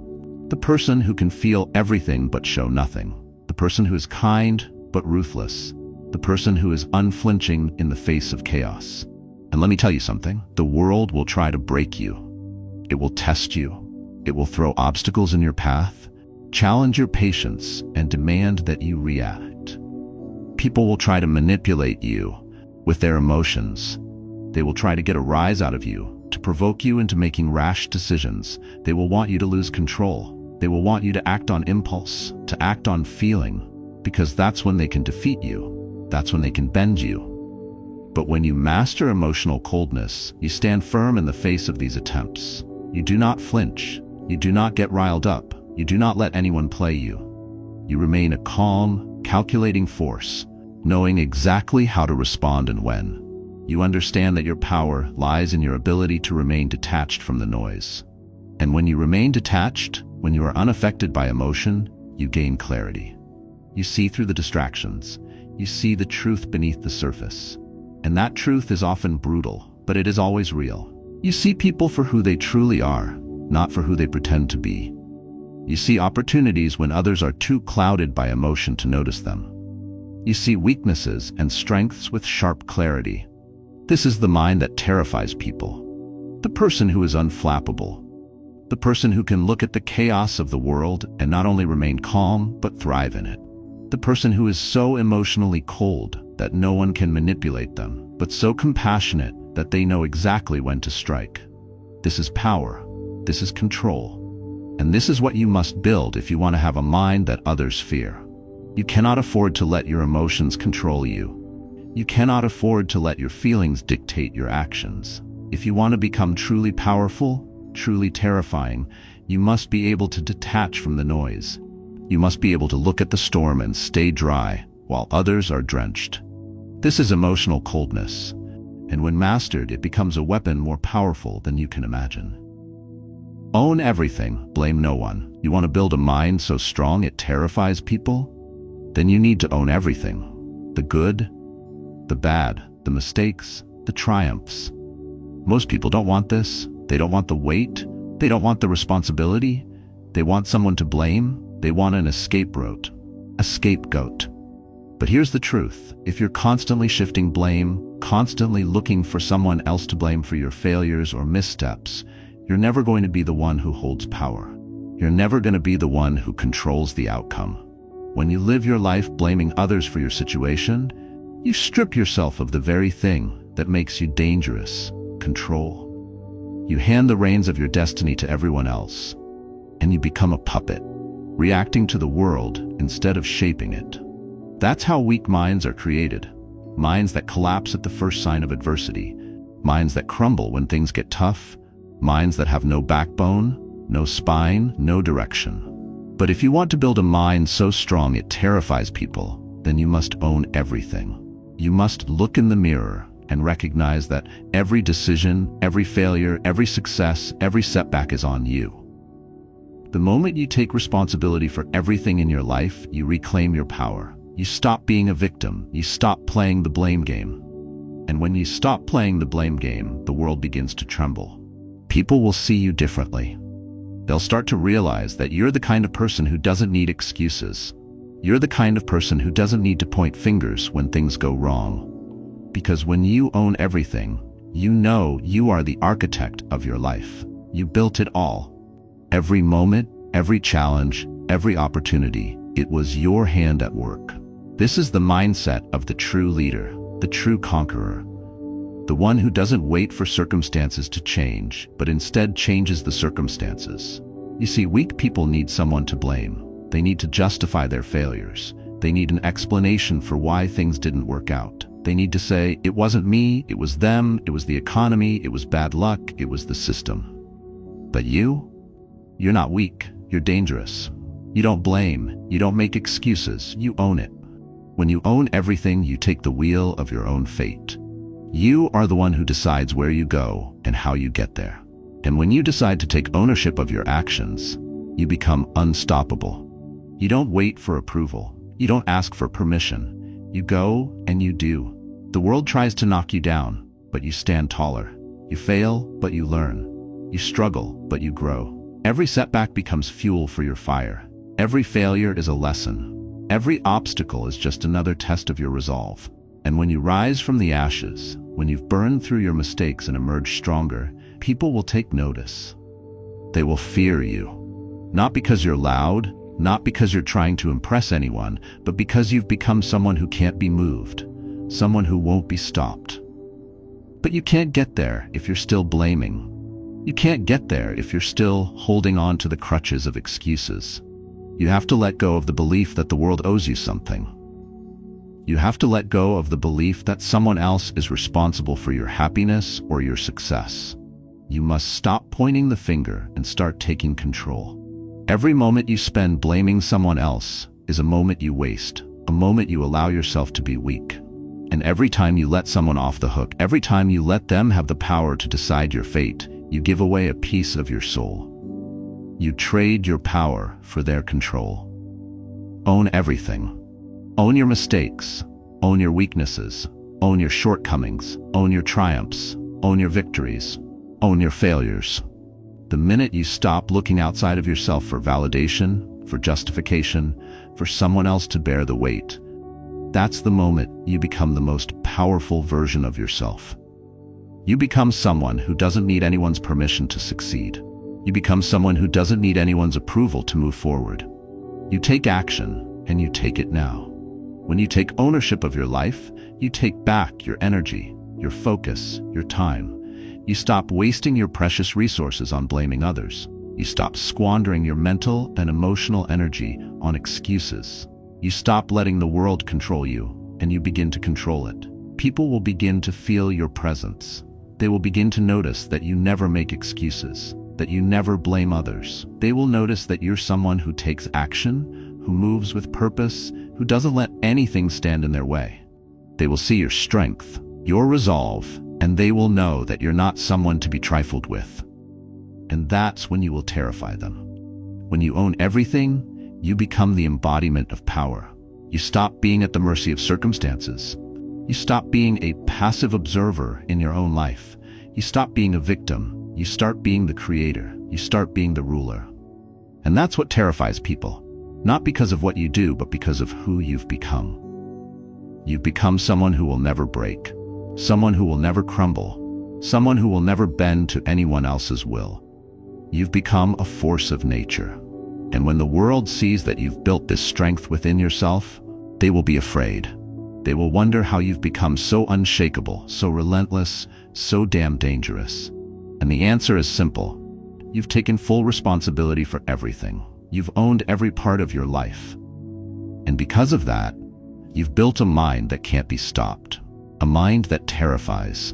The person who can feel everything but show nothing. The person who is kind but ruthless. The person who is unflinching in the face of chaos. And let me tell you something, the world will try to break you. It will test you. It will throw obstacles in your path, challenge your patience, and demand that you react. People will try to manipulate you with their emotions. They will try to get a rise out of you, to provoke you into making rash decisions. They will want you to lose control. They will want you to act on impulse, to act on feeling, because that's when they can defeat you. That's when they can bend you. But when you master emotional coldness, you stand firm in the face of these attempts. You do not flinch. You do not get riled up. You do not let anyone play you. You remain a calm, calculating force, knowing exactly how to respond and when. You understand that your power lies in your ability to remain detached from the noise. And when you remain detached, when you are unaffected by emotion, you gain clarity. You see through the distractions. You see the truth beneath the surface. And that truth is often brutal, but it is always real. You see people for who they truly are, not for who they pretend to be. You see opportunities when others are too clouded by emotion to notice them. You see weaknesses and strengths with sharp clarity. This is the mind that terrifies people. The person who is unflappable. The person who can look at the chaos of the world and not only remain calm, but thrive in it. The person who is so emotionally cold that no one can manipulate them, but so compassionate that they know exactly when to strike. This is power. This is control. And this is what you must build if you want to have a mind that others fear. You cannot afford to let your emotions control you. You cannot afford to let your feelings dictate your actions. If you want to become truly powerful, truly terrifying, you must be able to detach from the noise. You must be able to look at the storm and stay dry while others are drenched. This is emotional coldness, and when mastered, it becomes a weapon more powerful than you can imagine. Own everything, blame no one. You want to build a mind so strong it terrifies people? Then you need to own everything. The good, the bad, the mistakes, the triumphs. Most people don't want this. They don't want the weight. They don't want the responsibility. They want someone to blame. They want an scapegoat. But here's the truth. If you're constantly shifting blame, constantly looking for someone else to blame for your failures or missteps, you're never going to be the one who holds power. You're never going to be the one who controls the outcome. When you live your life blaming others for your situation, you strip yourself of the very thing that makes you dangerous, control. You hand the reins of your destiny to everyone else, and you become a puppet, reacting to the world instead of shaping it. That's how weak minds are created. Minds that collapse at the first sign of adversity. Minds that crumble when things get tough. Minds that have no backbone, no spine, no direction. But if you want to build a mind so strong it terrifies people, then you must own everything. You must look in the mirror and recognize that every decision, every failure, every success, every setback is on you. The moment you take responsibility for everything in your life, you reclaim your power. You stop being a victim. You stop playing the blame game. And when you stop playing the blame game, the world begins to tremble. People will see you differently. They'll start to realize that you're the kind of person who doesn't need excuses. You're the kind of person who doesn't need to point fingers when things go wrong. Because when you own everything, you know you are the architect of your life. You built it all. Every moment, every challenge, every opportunity, it was your hand at work. This is the mindset of the true leader, the true conqueror. The one who doesn't wait for circumstances to change, but instead changes the circumstances. You see, weak people need someone to blame. They need to justify their failures. They need an explanation for why things didn't work out. They need to say, it wasn't me, it was them, it was the economy, it was bad luck, it was the system. But you're not weak, you're dangerous. You don't blame, you don't make excuses, you own it. When you own everything, you take the wheel of your own fate. You are the one who decides where you go and how you get there. And when you decide to take ownership of your actions, you become unstoppable. You don't wait for approval. You don't ask for permission. You go and you do. The world tries to knock you down, but you stand taller. You fail, but you learn. You struggle, but you grow. Every setback becomes fuel for your fire. Every failure is a lesson. Every obstacle is just another test of your resolve. And when you rise from the ashes, when you've burned through your mistakes and emerge stronger, people will take notice. They will fear you. Not because you're loud, not because you're trying to impress anyone, but because you've become someone who can't be moved, someone who won't be stopped. But you can't get there if you're still blaming. You can't get there if you're still holding on to the crutches of excuses. You have to let go of the belief that the world owes you something. You have to let go of the belief that someone else is responsible for your happiness or your success. You must stop pointing the finger and start taking control. Every moment you spend blaming someone else is a moment you waste, a moment you allow yourself to be weak. And every time you let someone off the hook, every time you let them have the power to decide your fate, you give away a piece of your soul. You trade your power for their control. Own everything. Own your mistakes, own your weaknesses, own your shortcomings, own your triumphs, own your victories, own your failures. The minute you stop looking outside of yourself for validation, for justification, for someone else to bear the weight, that's the moment you become the most powerful version of yourself. You become someone who doesn't need anyone's permission to succeed. You become someone who doesn't need anyone's approval to move forward. You take action, and you take it now. When you take ownership of your life, you take back your energy, your focus, your time. You stop wasting your precious resources on blaming others. You stop squandering your mental and emotional energy on excuses. You stop letting the world control you, and you begin to control it. People will begin to feel your presence. They will begin to notice that you never make excuses, that you never blame others. They will notice that you're someone who takes action, who moves with purpose, who doesn't let anything stand in their way. They will see your strength, your resolve, and they will know that you're not someone to be trifled with. And that's when you will terrify them. When you own everything, you become the embodiment of power. You stop being at the mercy of circumstances. You stop being a passive observer in your own life. You stop being a victim. You start being the creator. You start being the ruler. And that's what terrifies people. Not because of what you do, but because of who you've become. You've become someone who will never break, someone who will never crumble, someone who will never bend to anyone else's will. You've become a force of nature. And when the world sees that you've built this strength within yourself, they will be afraid. They will wonder how you've become so unshakable, so relentless, so damn dangerous. And the answer is simple. You've taken full responsibility for everything. You've owned every part of your life. And because of that, you've built a mind that can't be stopped. A mind that terrifies.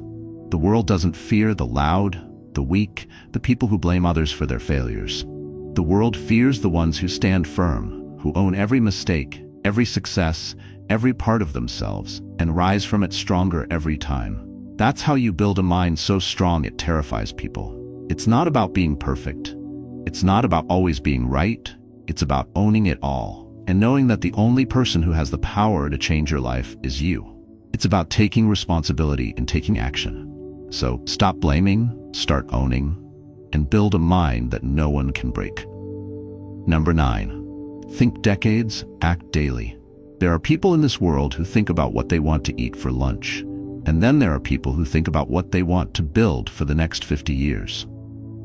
The world doesn't fear the loud, the weak, the people who blame others for their failures. The world fears the ones who stand firm, who own every mistake, every success, every part of themselves, and rise from it stronger every time. That's how you build a mind so strong it terrifies people. It's not about being perfect. It's not about always being right. It's about owning it all, and knowing that the only person who has the power to change your life is you. It's about taking responsibility and taking action. So stop blaming, start owning. and build a mind that no one can break. Number 9. Think decades, act daily. There are people in this world who think about what they want to eat for lunch, and then there are people who think about what they want to build for the next 50 years.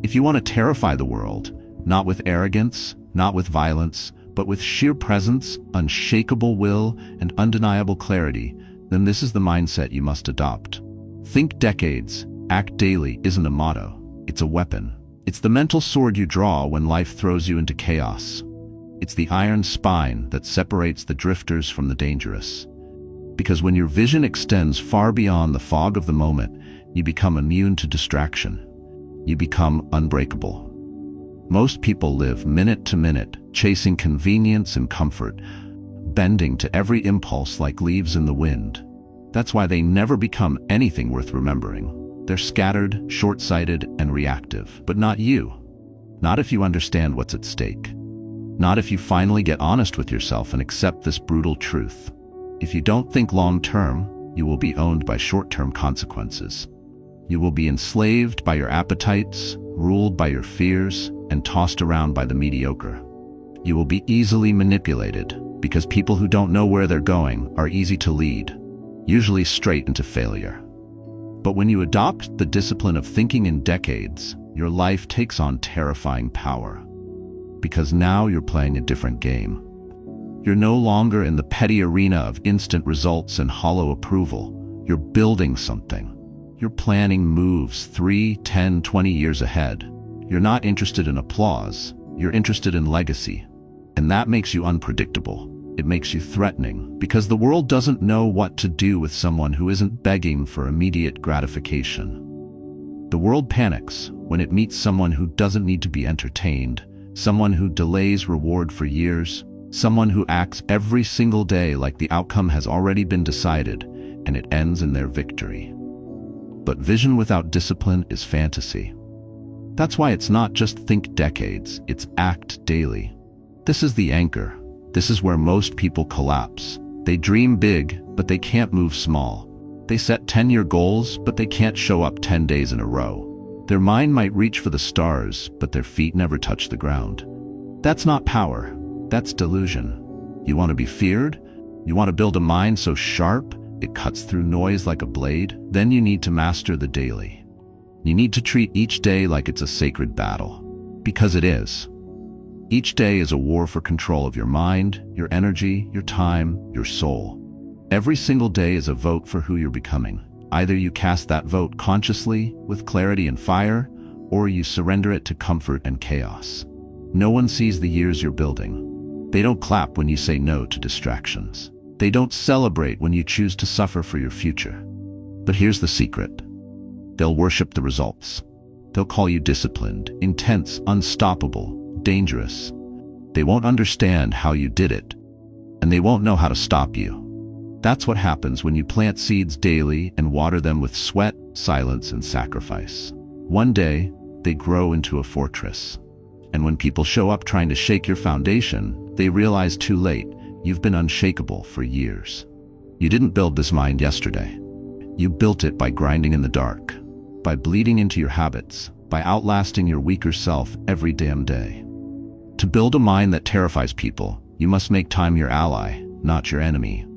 If you want to terrify the world, not with arrogance, not with violence, but with sheer presence, unshakable will, and undeniable clarity, then this is the mindset you must adopt. Think decades, act daily isn't a motto, it's a weapon. It's the mental sword you draw when life throws you into chaos. It's the iron spine that separates the drifters from the dangerous. Because when your vision extends far beyond the fog of the moment, you become immune to distraction. You become unbreakable. Most people live minute to minute, chasing convenience and comfort, bending to every impulse like leaves in the wind. That's why they never become anything worth remembering. They're scattered, short-sighted, and reactive. But not you. Not if you understand what's at stake. Not if you finally get honest with yourself and accept this brutal truth. If you don't think long-term, you will be owned by short-term consequences. You will be enslaved by your appetites, ruled by your fears, and tossed around by the mediocre. You will be easily manipulated, because people who don't know where they're going are easy to lead, usually straight into failure. But when you adopt the discipline of thinking in decades, your life takes on terrifying power. Because now you're playing a different game. You're no longer in the petty arena of instant results and hollow approval. You're building something. You're planning moves 3, 10, 20 years ahead. You're not interested in applause. You're interested in legacy. And that makes you unpredictable. It makes you threatening, because the world doesn't know what to do with someone who isn't begging for immediate gratification. The world panics when it meets someone who doesn't need to be entertained, someone who delays reward for years, someone who acts every single day like the outcome has already been decided, and it ends in their victory. But vision without discipline is fantasy. That's why it's not just think decades, it's act daily. This is the anchor. This is where most people collapse. They dream big, but they can't move small. They set 10-year goals, but they can't show up 10 days in a row. Their mind might reach for the stars, but their feet never touch the ground. That's not power. That's delusion. You want to be feared? You want to build a mind so sharp it cuts through noise like a blade? Then you need to master the daily. You need to treat each day like it's a sacred battle. Because it is. Each day is a war for control of your mind, your energy, your time, your soul. Every single day is a vote for who you're becoming. Either you cast that vote consciously, with clarity and fire, or you surrender it to comfort and chaos. No one sees the years you're building. They don't clap when you say no to distractions. They don't celebrate when you choose to suffer for your future. But here's the secret. They'll worship the results. They'll call you disciplined, intense, unstoppable, dangerous. They won't understand how you did it, and they won't know how to stop you. That's what happens when you plant seeds daily and water them with sweat, silence, and sacrifice. One day, they grow into a fortress. And when people show up trying to shake your foundation, they realize too late, you've been unshakable for years. You didn't build this mind yesterday. You built it by grinding in the dark, by bleeding into your habits, by outlasting your weaker self every damn day. To build a mind that terrifies people, you must make time your ally, not your enemy.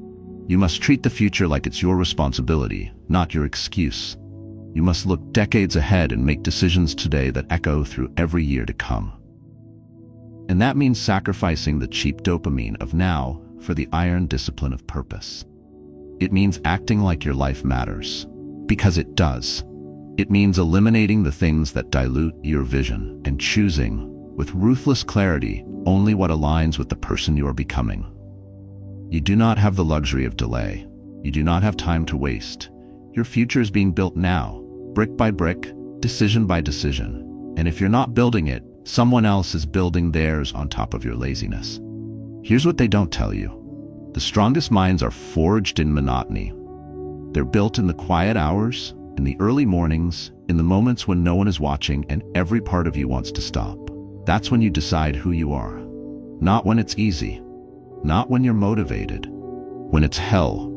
You must treat the future like it's your responsibility, not your excuse. You must look decades ahead and make decisions today that echo through every year to come. And that means sacrificing the cheap dopamine of now for the iron discipline of purpose. It means acting like your life matters, because it does. It means eliminating the things that dilute your vision and choosing, with ruthless clarity, only what aligns with the person you are becoming. You do not have the luxury of delay. You do not have time to waste. Your future is being built now, brick by brick, decision by decision. And if you're not building it, someone else is building theirs on top of your laziness. Here's what they don't tell you. The strongest minds are forged in monotony. They're built in the quiet hours, in the early mornings, in the moments when no one is watching and every part of you wants to stop. That's when you decide who you are. Not when it's easy. Not when you're motivated. When it's hell.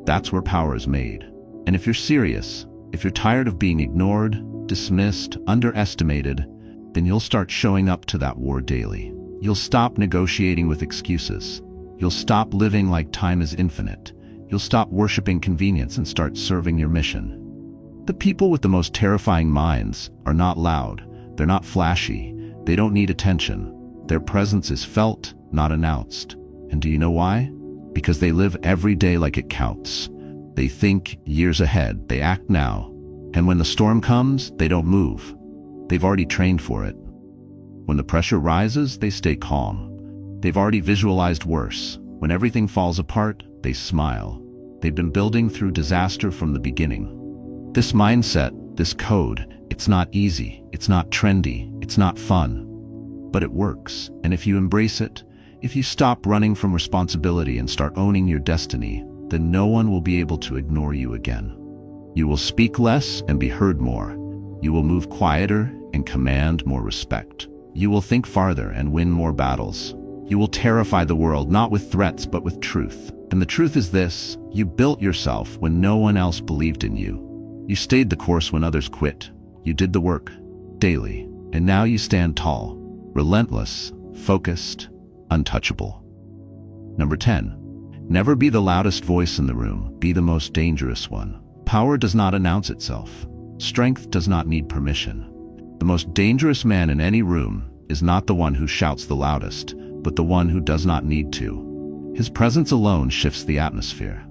That's where power is made. And if you're serious, if you're tired of being ignored, dismissed, underestimated, then you'll start showing up to that war daily. You'll stop negotiating with excuses. You'll stop living like time is infinite. You'll stop worshiping convenience and start serving your mission. The people with the most terrifying minds are not loud. They're not flashy. They don't need attention. Their presence is felt, not announced. And do you know why? Because they live every day like it counts. They think years ahead. They act now. And when the storm comes, they don't move. They've already trained for it. When the pressure rises, they stay calm. They've already visualized worse. When everything falls apart, they smile. They've been building through disaster from the beginning. This mindset, this code, it's not easy, it's not trendy, it's not fun. But it works, and if you embrace it, if you stop running from responsibility and start owning your destiny, then no one will be able to ignore you again. You will speak less and be heard more. You will move quieter and command more respect. You will think farther and win more battles. You will terrify the world not with threats but with truth. And the truth is this: you built yourself when no one else believed in you. You stayed the course when others quit. You did the work daily, and now you stand tall, relentless, focused, untouchable. Number 10. Never be the loudest voice in the room. Be the most dangerous one. Power does not announce itself. Strength does not need permission. The most dangerous man in any room is not the one who shouts the loudest, but the one who does not need to. His presence alone shifts the atmosphere.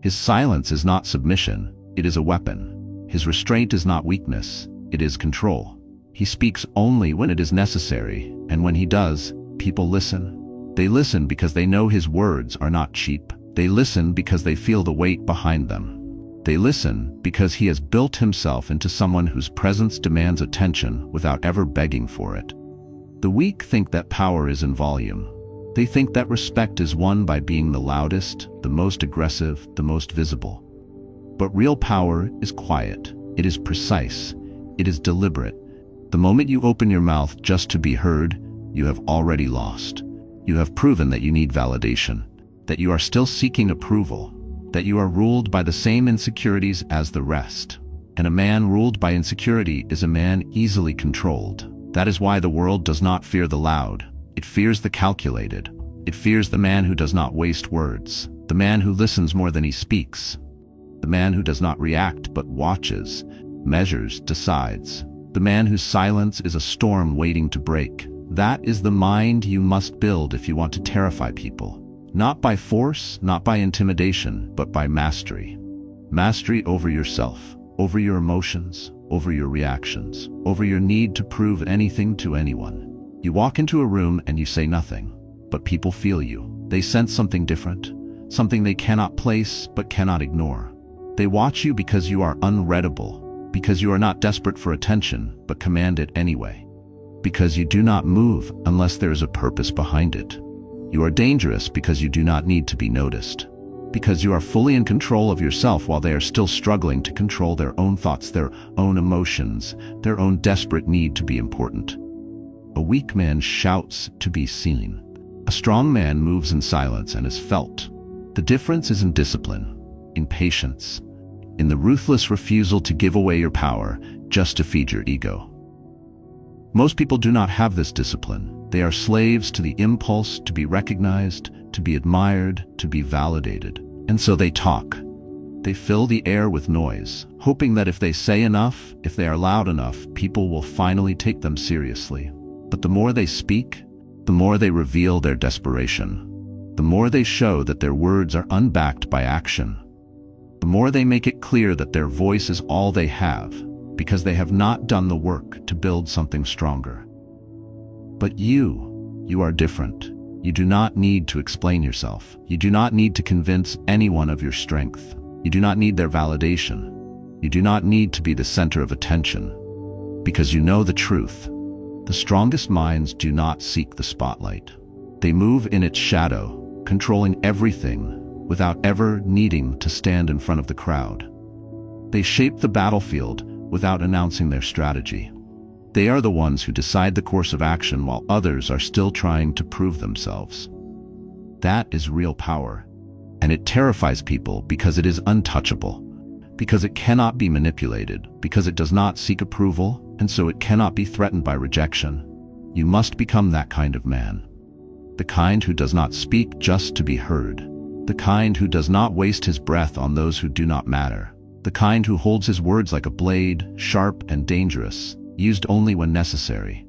His silence is not submission, it is a weapon. His restraint is not weakness, it is control. He speaks only when it is necessary, and when he does, people listen. They listen because they know his words are not cheap. They listen because they feel the weight behind them. They listen because he has built himself into someone whose presence demands attention without ever begging for it. The weak think that power is in volume. They think that respect is won by being the loudest, the most aggressive, the most visible. But real power is quiet. It is precise. It is deliberate. The moment you open your mouth just to be heard, you have already lost. You have proven that you need validation, that you are still seeking approval, that you are ruled by the same insecurities as the rest. And a man ruled by insecurity is a man easily controlled. That is why the world does not fear the loud. It fears the calculated. It fears the man who does not waste words, the man who listens more than he speaks, the man who does not react but watches, measures, decides, the man whose silence is a storm waiting to break. That is the mind you must build if you want to terrify people. Not by force, not by intimidation, but by mastery. Mastery over yourself, over your emotions, over your reactions, over your need to prove anything to anyone. You walk into a room and you say nothing, but people feel you. They sense something different, something they cannot place but cannot ignore. They watch you because you are unreadable, because you are not desperate for attention but command it anyway, because you do not move unless there is a purpose behind it. You are dangerous because you do not need to be noticed, because you are fully in control of yourself while they are still struggling to control their own thoughts, their own emotions, their own desperate need to be important. A weak man shouts to be seen. A strong man moves in silence and is felt. The difference is in discipline, in patience, in the ruthless refusal to give away your power just to feed your ego. Most people do not have this discipline. They are slaves to the impulse to be recognized, to be admired, to be validated. And so they talk. They fill the air with noise, hoping that if they say enough, if they are loud enough, people will finally take them seriously. But the more they speak, the more they reveal their desperation. The more they show that their words are unbacked by action. The more they make it clear that their voice is all they have, because they have not done the work to build something stronger. But you are different. You do not need to explain yourself. You do not need to convince anyone of your strength. You do not need their validation. You do not need to be the center of attention, because you know the truth. The strongest minds do not seek the spotlight. They move in its shadow, controlling everything without ever needing to stand in front of the crowd. They shape the battlefield without announcing their strategy. They are the ones who decide the course of action while others are still trying to prove themselves. That is real power, and it terrifies people because it is untouchable. because it cannot be manipulated, because it does not seek approval, and so it cannot be threatened by rejection. You must become that kind of man. The kind who does not speak just to be heard. The kind who does not waste his breath on those who do not matter. The kind who holds his words like a blade, sharp and dangerous, used only when necessary.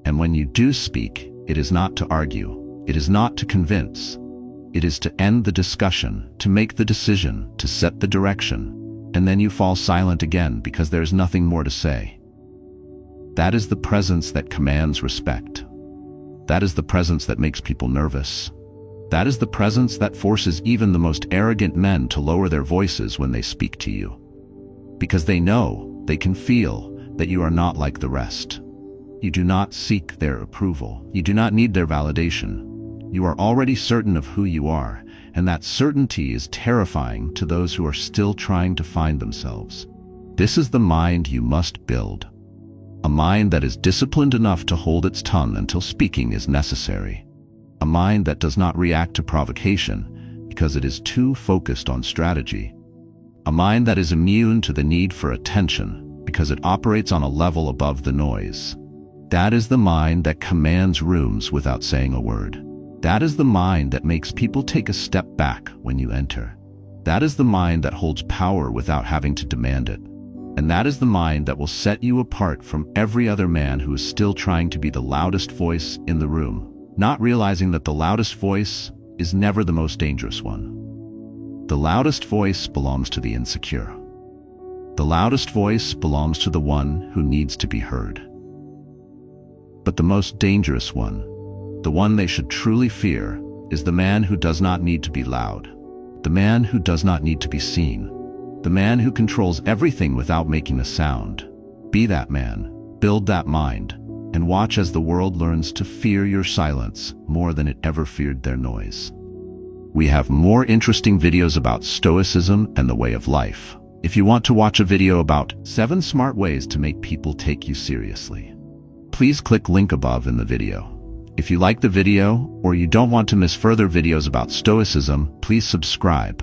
And when you do speak, it is not to argue. It is not to convince. It is to end the discussion, to make the decision, to set the direction, and then you fall silent again because there is nothing more to say. That is the presence that commands respect. That is the presence that makes people nervous. That is the presence that forces even the most arrogant men to lower their voices when they speak to you. Because they know, they can feel, that you are not like the rest. You do not seek their approval. You do not need their validation. You are already certain of who you are, and that certainty is terrifying to those who are still trying to find themselves. This is the mind you must build. A mind that is disciplined enough to hold its tongue until speaking is necessary. A mind that does not react to provocation because it is too focused on strategy. A mind that is immune to the need for attention because it operates on a level above the noise. That is the mind that commands rooms without saying a word. That is the mind that makes people take a step back when you enter. That is the mind that holds power without having to demand it. And that is the mind that will set you apart from every other man who is still trying to be the loudest voice in the room, not realizing that the loudest voice is never the most dangerous one. The loudest voice belongs to the insecure. The loudest voice belongs to the one who needs to be heard. But the most dangerous one, the one they should truly fear, is the man who does not need to be loud. The man who does not need to be seen. The man who controls everything without making a sound. Be that man, build that mind, and watch as the world learns to fear your silence more than it ever feared their noise. We have more interesting videos about Stoicism and the way of life. If you want to watch a video about 7 smart ways to make people take you seriously, please click link above in the video. If you like the video, or you don't want to miss further videos about Stoicism, please subscribe.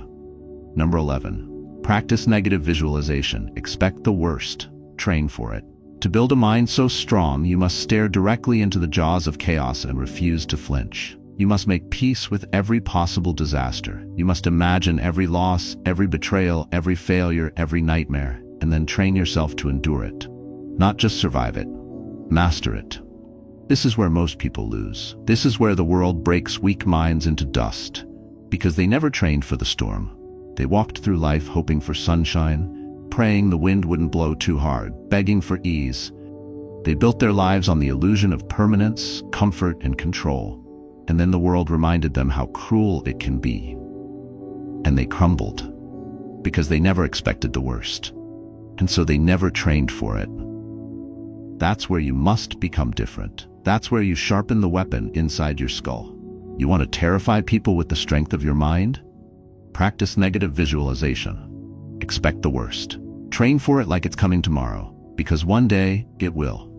Number 11. Practice negative visualization. Expect the worst. Train for it. To build a mind so strong, you must stare directly into the jaws of chaos and refuse to flinch. You must make peace with every possible disaster. You must imagine every loss, every betrayal, every failure, every nightmare, and then train yourself to endure it. Not just survive it. Master it. This is where most people lose. This is where the world breaks weak minds into dust, because they never trained for the storm. They walked through life hoping for sunshine, praying the wind wouldn't blow too hard, begging for ease. They built their lives on the illusion of permanence, comfort, and control, and then the world reminded them how cruel it can be. And they crumbled, because they never expected the worst, and so they never trained for it. That's where you must become different. That's where you sharpen the weapon inside your skull. You want to terrify people with the strength of your mind? Practice negative visualization. Expect the worst. Train for it like it's coming tomorrow, because one day it will.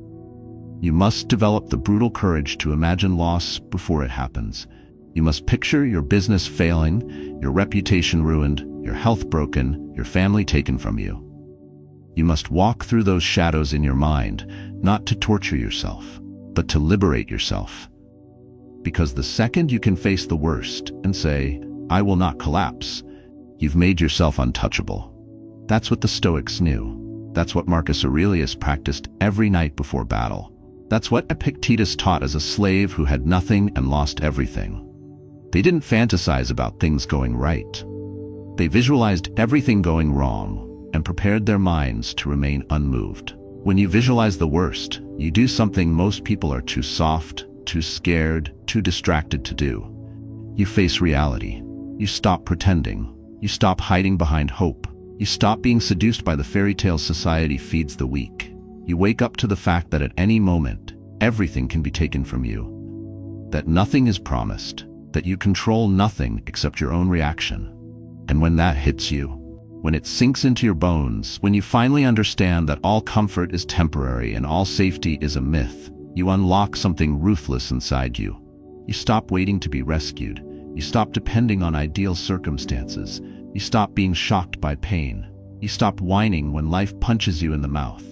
You must develop the brutal courage to imagine loss before it happens. You must picture your business failing, your reputation ruined, your health broken, your family taken from you. You must walk through those shadows in your mind, not to torture yourself, but to liberate yourself. Because the second you can face the worst and say, "I will not collapse," you've made yourself untouchable. That's what the Stoics knew. That's what Marcus Aurelius practiced every night before battle. That's what Epictetus taught as a slave who had nothing and lost everything. They didn't fantasize about things going right. They visualized everything going wrong and prepared their minds to remain unmoved. When you visualize the worst, you do something most people are too soft, too scared, too distracted to do. You face reality. You stop pretending. You stop hiding behind hope. You stop being seduced by the fairy tale society feeds the weak. You wake up to the fact that at any moment, everything can be taken from you. That nothing is promised. That you control nothing except your own reaction. And when that hits you, when it sinks into your bones, when you finally understand that all comfort is temporary and all safety is a myth, you unlock something ruthless inside you. You stop waiting to be rescued. You stop depending on ideal circumstances. You stop being shocked by pain. You stop whining when life punches you in the mouth.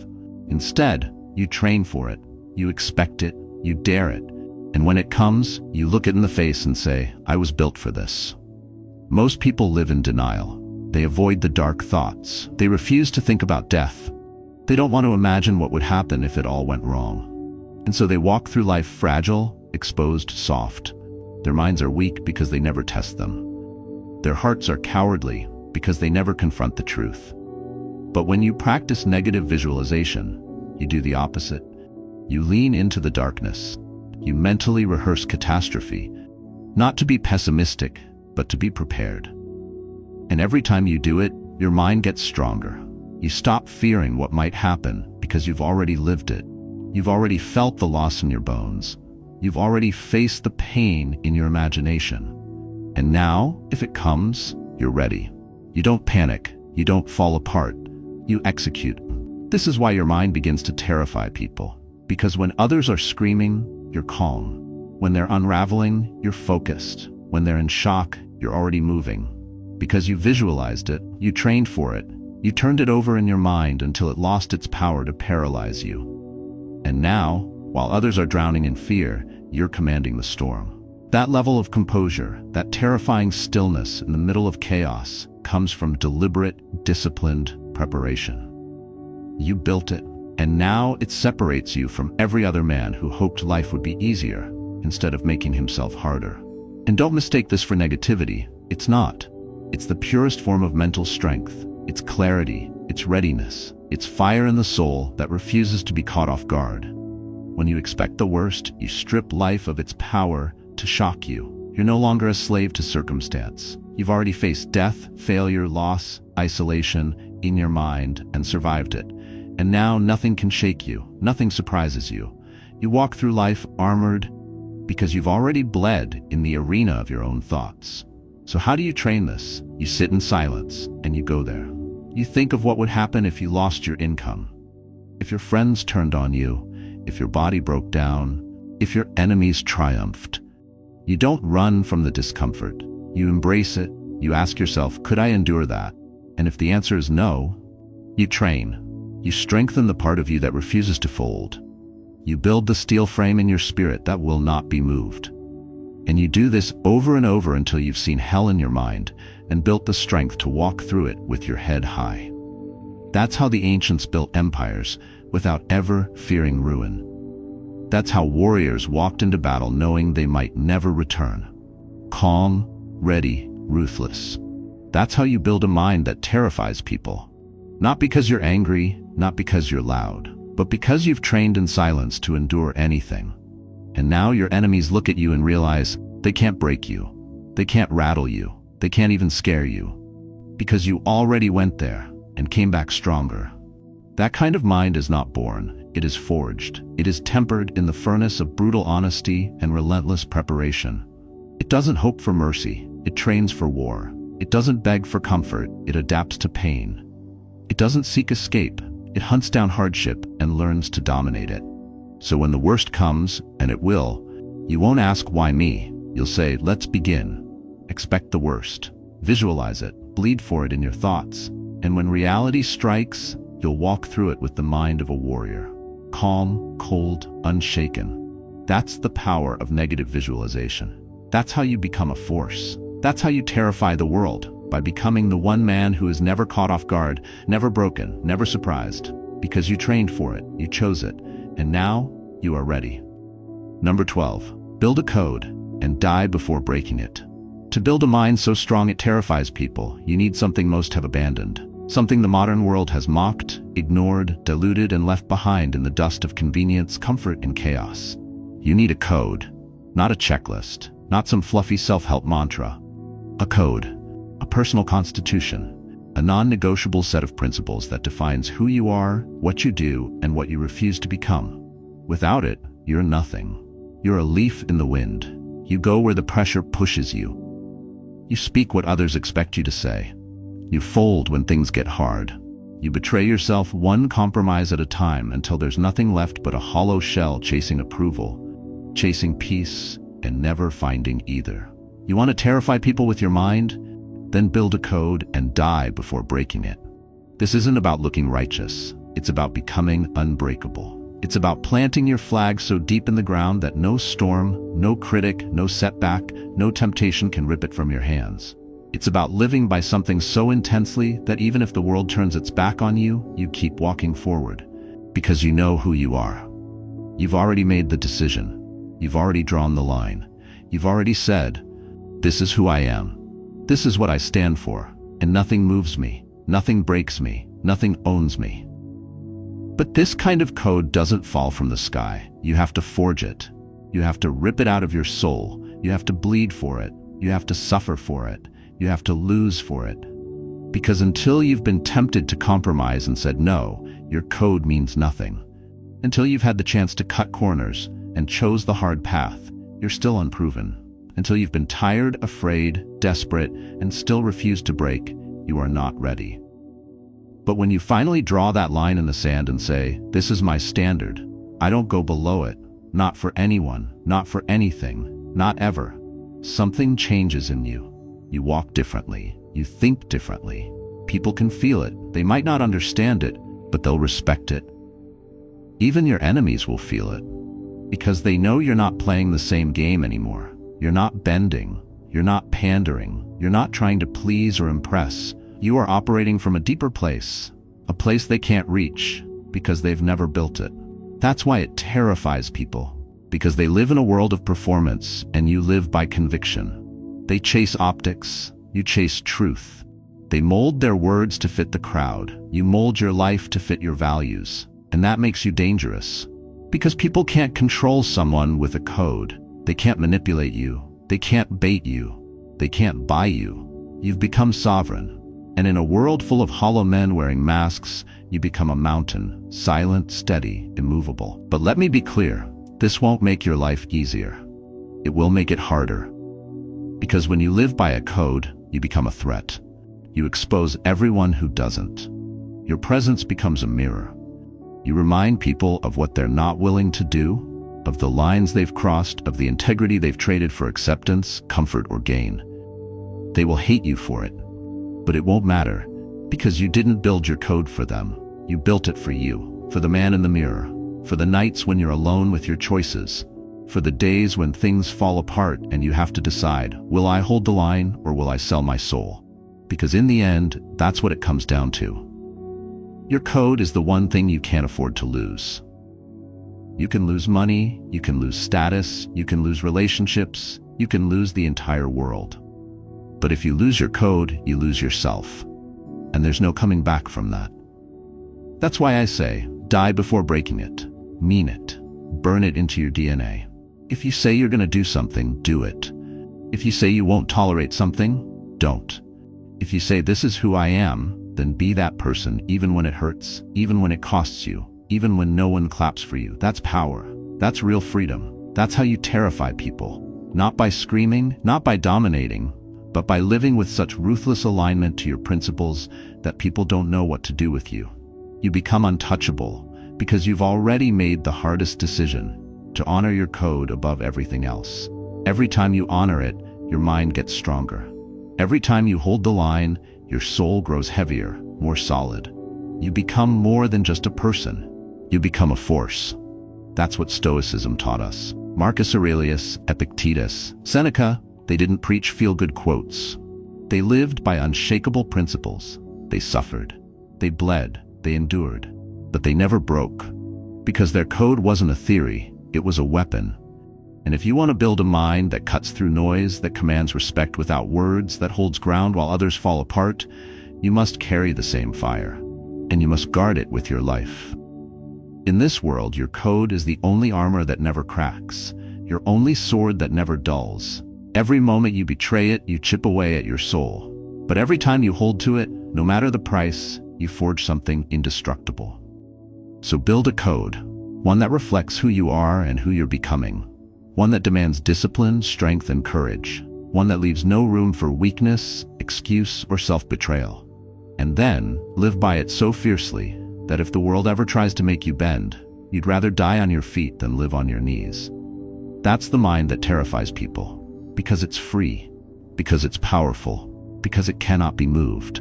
Instead, you train for it. You expect it. You dare it. And when it comes, you look it in the face and say, I was built for this. Most people live in denial. They avoid the dark thoughts. They refuse to think about death. They don't want to imagine what would happen if it all went wrong. And so they walk through life fragile, exposed, soft. Their minds are weak because they never test them. Their hearts are cowardly because they never confront the truth. But when you practice negative visualization, you do the opposite. You lean into the darkness. You mentally rehearse catastrophe, not to be pessimistic, but to be prepared. And every time you do it, your mind gets stronger. You stop fearing what might happen because you've already lived it. You've already felt the loss in your bones. You've already faced the pain in your imagination. And now, if it comes, you're ready. You don't panic. You don't fall apart. You execute. This is why your mind begins to terrify people. Because when others are screaming, you're calm. When they're unraveling, you're focused. When they're in shock, you're already moving. Because you visualized it, you trained for it, you turned it over in your mind until it lost its power to paralyze you. And now, while others are drowning in fear, you're commanding the storm. That level of composure, that terrifying stillness in the middle of chaos, comes from deliberate, disciplined preparation. You built it. And now it separates you from every other man who hoped life would be easier instead of making himself harder. And don't mistake this for negativity. It's not. It's the purest form of mental strength. It's clarity. It's readiness. It's fire in the soul that refuses to be caught off guard. When you expect the worst, you strip life of its power to shock you. You're no longer a slave to circumstance. You've already faced death, failure, loss, isolation in your mind and survived it. And now nothing can shake you, nothing surprises you. You walk through life armored because you've already bled in the arena of your own thoughts. So how do you train this? You sit in silence and you go there. You think of what would happen if you lost your income, if your friends turned on you, if your body broke down, if your enemies triumphed. You don't run from the discomfort. You embrace it. You ask yourself, could I endure that? And if the answer is no, you train. You strengthen the part of you that refuses to fold. You build the steel frame in your spirit that will not be moved. And you do this over and over until you've seen hell in your mind and built the strength to walk through it with your head high. That's how the ancients built empires without ever fearing ruin. That's how warriors walked into battle knowing they might never return. Calm, ready, ruthless. That's how you build a mind that terrifies people. Not because you're angry, not because you're loud, but because you've trained in silence to endure anything. And now your enemies look at you and realize they can't break you. They can't rattle you. They can't even scare you. Because you already went there and came back stronger. That kind of mind is not born. It is forged. It is tempered in the furnace of brutal honesty and relentless preparation. It doesn't hope for mercy. It trains for war. It doesn't beg for comfort. It adapts to pain. It doesn't seek escape. It hunts down hardship and learns to dominate it. So when the worst comes, and it will, you won't ask, why me? You'll say, let's begin. Expect the worst. Visualize it. Bleed for it in your thoughts. And when reality strikes, you'll walk through it with the mind of a warrior. Calm, cold, unshaken. That's the power of negative visualization. That's how you become a force. That's how you terrify the world. By becoming the one man who is never caught off guard, never broken, never surprised. Because you trained for it, you chose it, and now you are ready. Number 12, build a code and die before breaking it. To build a mind so strong it terrifies people, you need something most have abandoned. Something the modern world has mocked, ignored, diluted, and left behind in the dust of convenience, comfort, and chaos. You need a code, not a checklist, not some fluffy self-help mantra. A code. A personal constitution, a non-negotiable set of principles that defines who you are, what you do, and what you refuse to become. Without it, you're nothing. You're a leaf in the wind. You go where the pressure pushes you. You speak what others expect you to say. You fold when things get hard. You betray yourself one compromise at a time until there's nothing left but a hollow shell chasing approval, chasing peace, and never finding either. You want to terrify people with your mind? Then build a code and die before breaking it. This isn't about looking righteous. It's about becoming unbreakable. It's about planting your flag so deep in the ground that no storm, no critic, no setback, no temptation can rip it from your hands. It's about living by something so intensely that even if the world turns its back on you, you keep walking forward. Because you know who you are. You've already made the decision. You've already drawn the line. You've already said, "This is who I am. This is what I stand for, and nothing moves me, nothing breaks me, nothing owns me." But this kind of code doesn't fall from the sky. You have to forge it. You have to rip it out of your soul. You have to bleed for it. You have to suffer for it. You have to lose for it. Because until you've been tempted to compromise and said no, your code means nothing. Until you've had the chance to cut corners and chose the hard path, you're still unproven. Until you've been tired, afraid, desperate, and still refuse to break, you are not ready. But when you finally draw that line in the sand and say, "This is my standard. I don't go below it. Not for anyone, not for anything, not ever," something changes in you. You walk differently. You think differently. People can feel it. They might not understand it, but they'll respect it. Even your enemies will feel it. Because they know you're not playing the same game anymore. You're not bending. You're not pandering. You're not trying to please or impress. You are operating from a deeper place, a place they can't reach because they've never built it. That's why it terrifies people, because they live in a world of performance and you live by conviction. They chase optics, you chase truth. They mold their words to fit the crowd. You mold your life to fit your values, and that makes you dangerous. Because people can't control someone with a code. They can't manipulate you. They can't bait you. They can't buy you. You've become sovereign. And in a world full of hollow men wearing masks, you become a mountain, silent, steady, immovable. But let me be clear, this won't make your life easier. It will make it harder. Because when you live by a code, you become a threat. You expose everyone who doesn't. Your presence becomes a mirror. You remind people of what they're not willing to do, of the lines they've crossed, of the integrity they've traded for acceptance, comfort, or gain. They will hate you for it. But it won't matter, because you didn't build your code for them. You built it for you, for the man in the mirror, for the nights when you're alone with your choices, for the days when things fall apart and you have to decide, will I hold the line or will I sell my soul? Because in the end, that's what it comes down to. Your code is the one thing you can't afford to lose. You can lose money, you can lose status, you can lose relationships, you can lose the entire world. But if you lose your code, you lose yourself. And there's no coming back from that. That's why I say, die before breaking it. Mean it. Burn it into your DNA. If you say you're going to do something, do it. If you say you won't tolerate something, don't. If you say this is who I am, then be that person even when it hurts, even when it costs you, even when no one claps for you. That's power. That's real freedom. That's how you terrify people. Not by screaming, not by dominating, but by living with such ruthless alignment to your principles that people don't know what to do with you. You become untouchable because you've already made the hardest decision to honor your code above everything else. Every time you honor it, your mind gets stronger. Every time you hold the line, your soul grows heavier, more solid. You become more than just a person. You become a force. That's what Stoicism taught us. Marcus Aurelius, Epictetus, Seneca, they didn't preach feel-good quotes. They lived by unshakable principles. They suffered. They bled. They endured. But they never broke. Because their code wasn't a theory, it was a weapon. And if you want to build a mind that cuts through noise, that commands respect without words, that holds ground while others fall apart, you must carry the same fire. And you must guard it with your life. In this world, your code is the only armor that never cracks, your only sword that never dulls. Every moment you betray it, you chip away at your soul. But every time you hold to it, no matter the price, you forge something indestructible. So build a code, one that reflects who you are and who you're becoming. One that demands discipline, strength, and courage. One that leaves no room for weakness, excuse, or self-betrayal. And then, live by it so fiercely that if the world ever tries to make you bend, you'd rather die on your feet than live on your knees. That's the mind that terrifies people. Because it's free, because it's powerful, because it cannot be moved.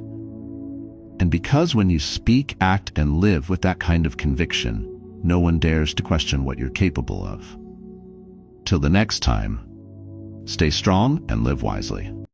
And because when you speak, act, and live with that kind of conviction, no one dares to question what you're capable of. Till the next time, stay strong and live wisely.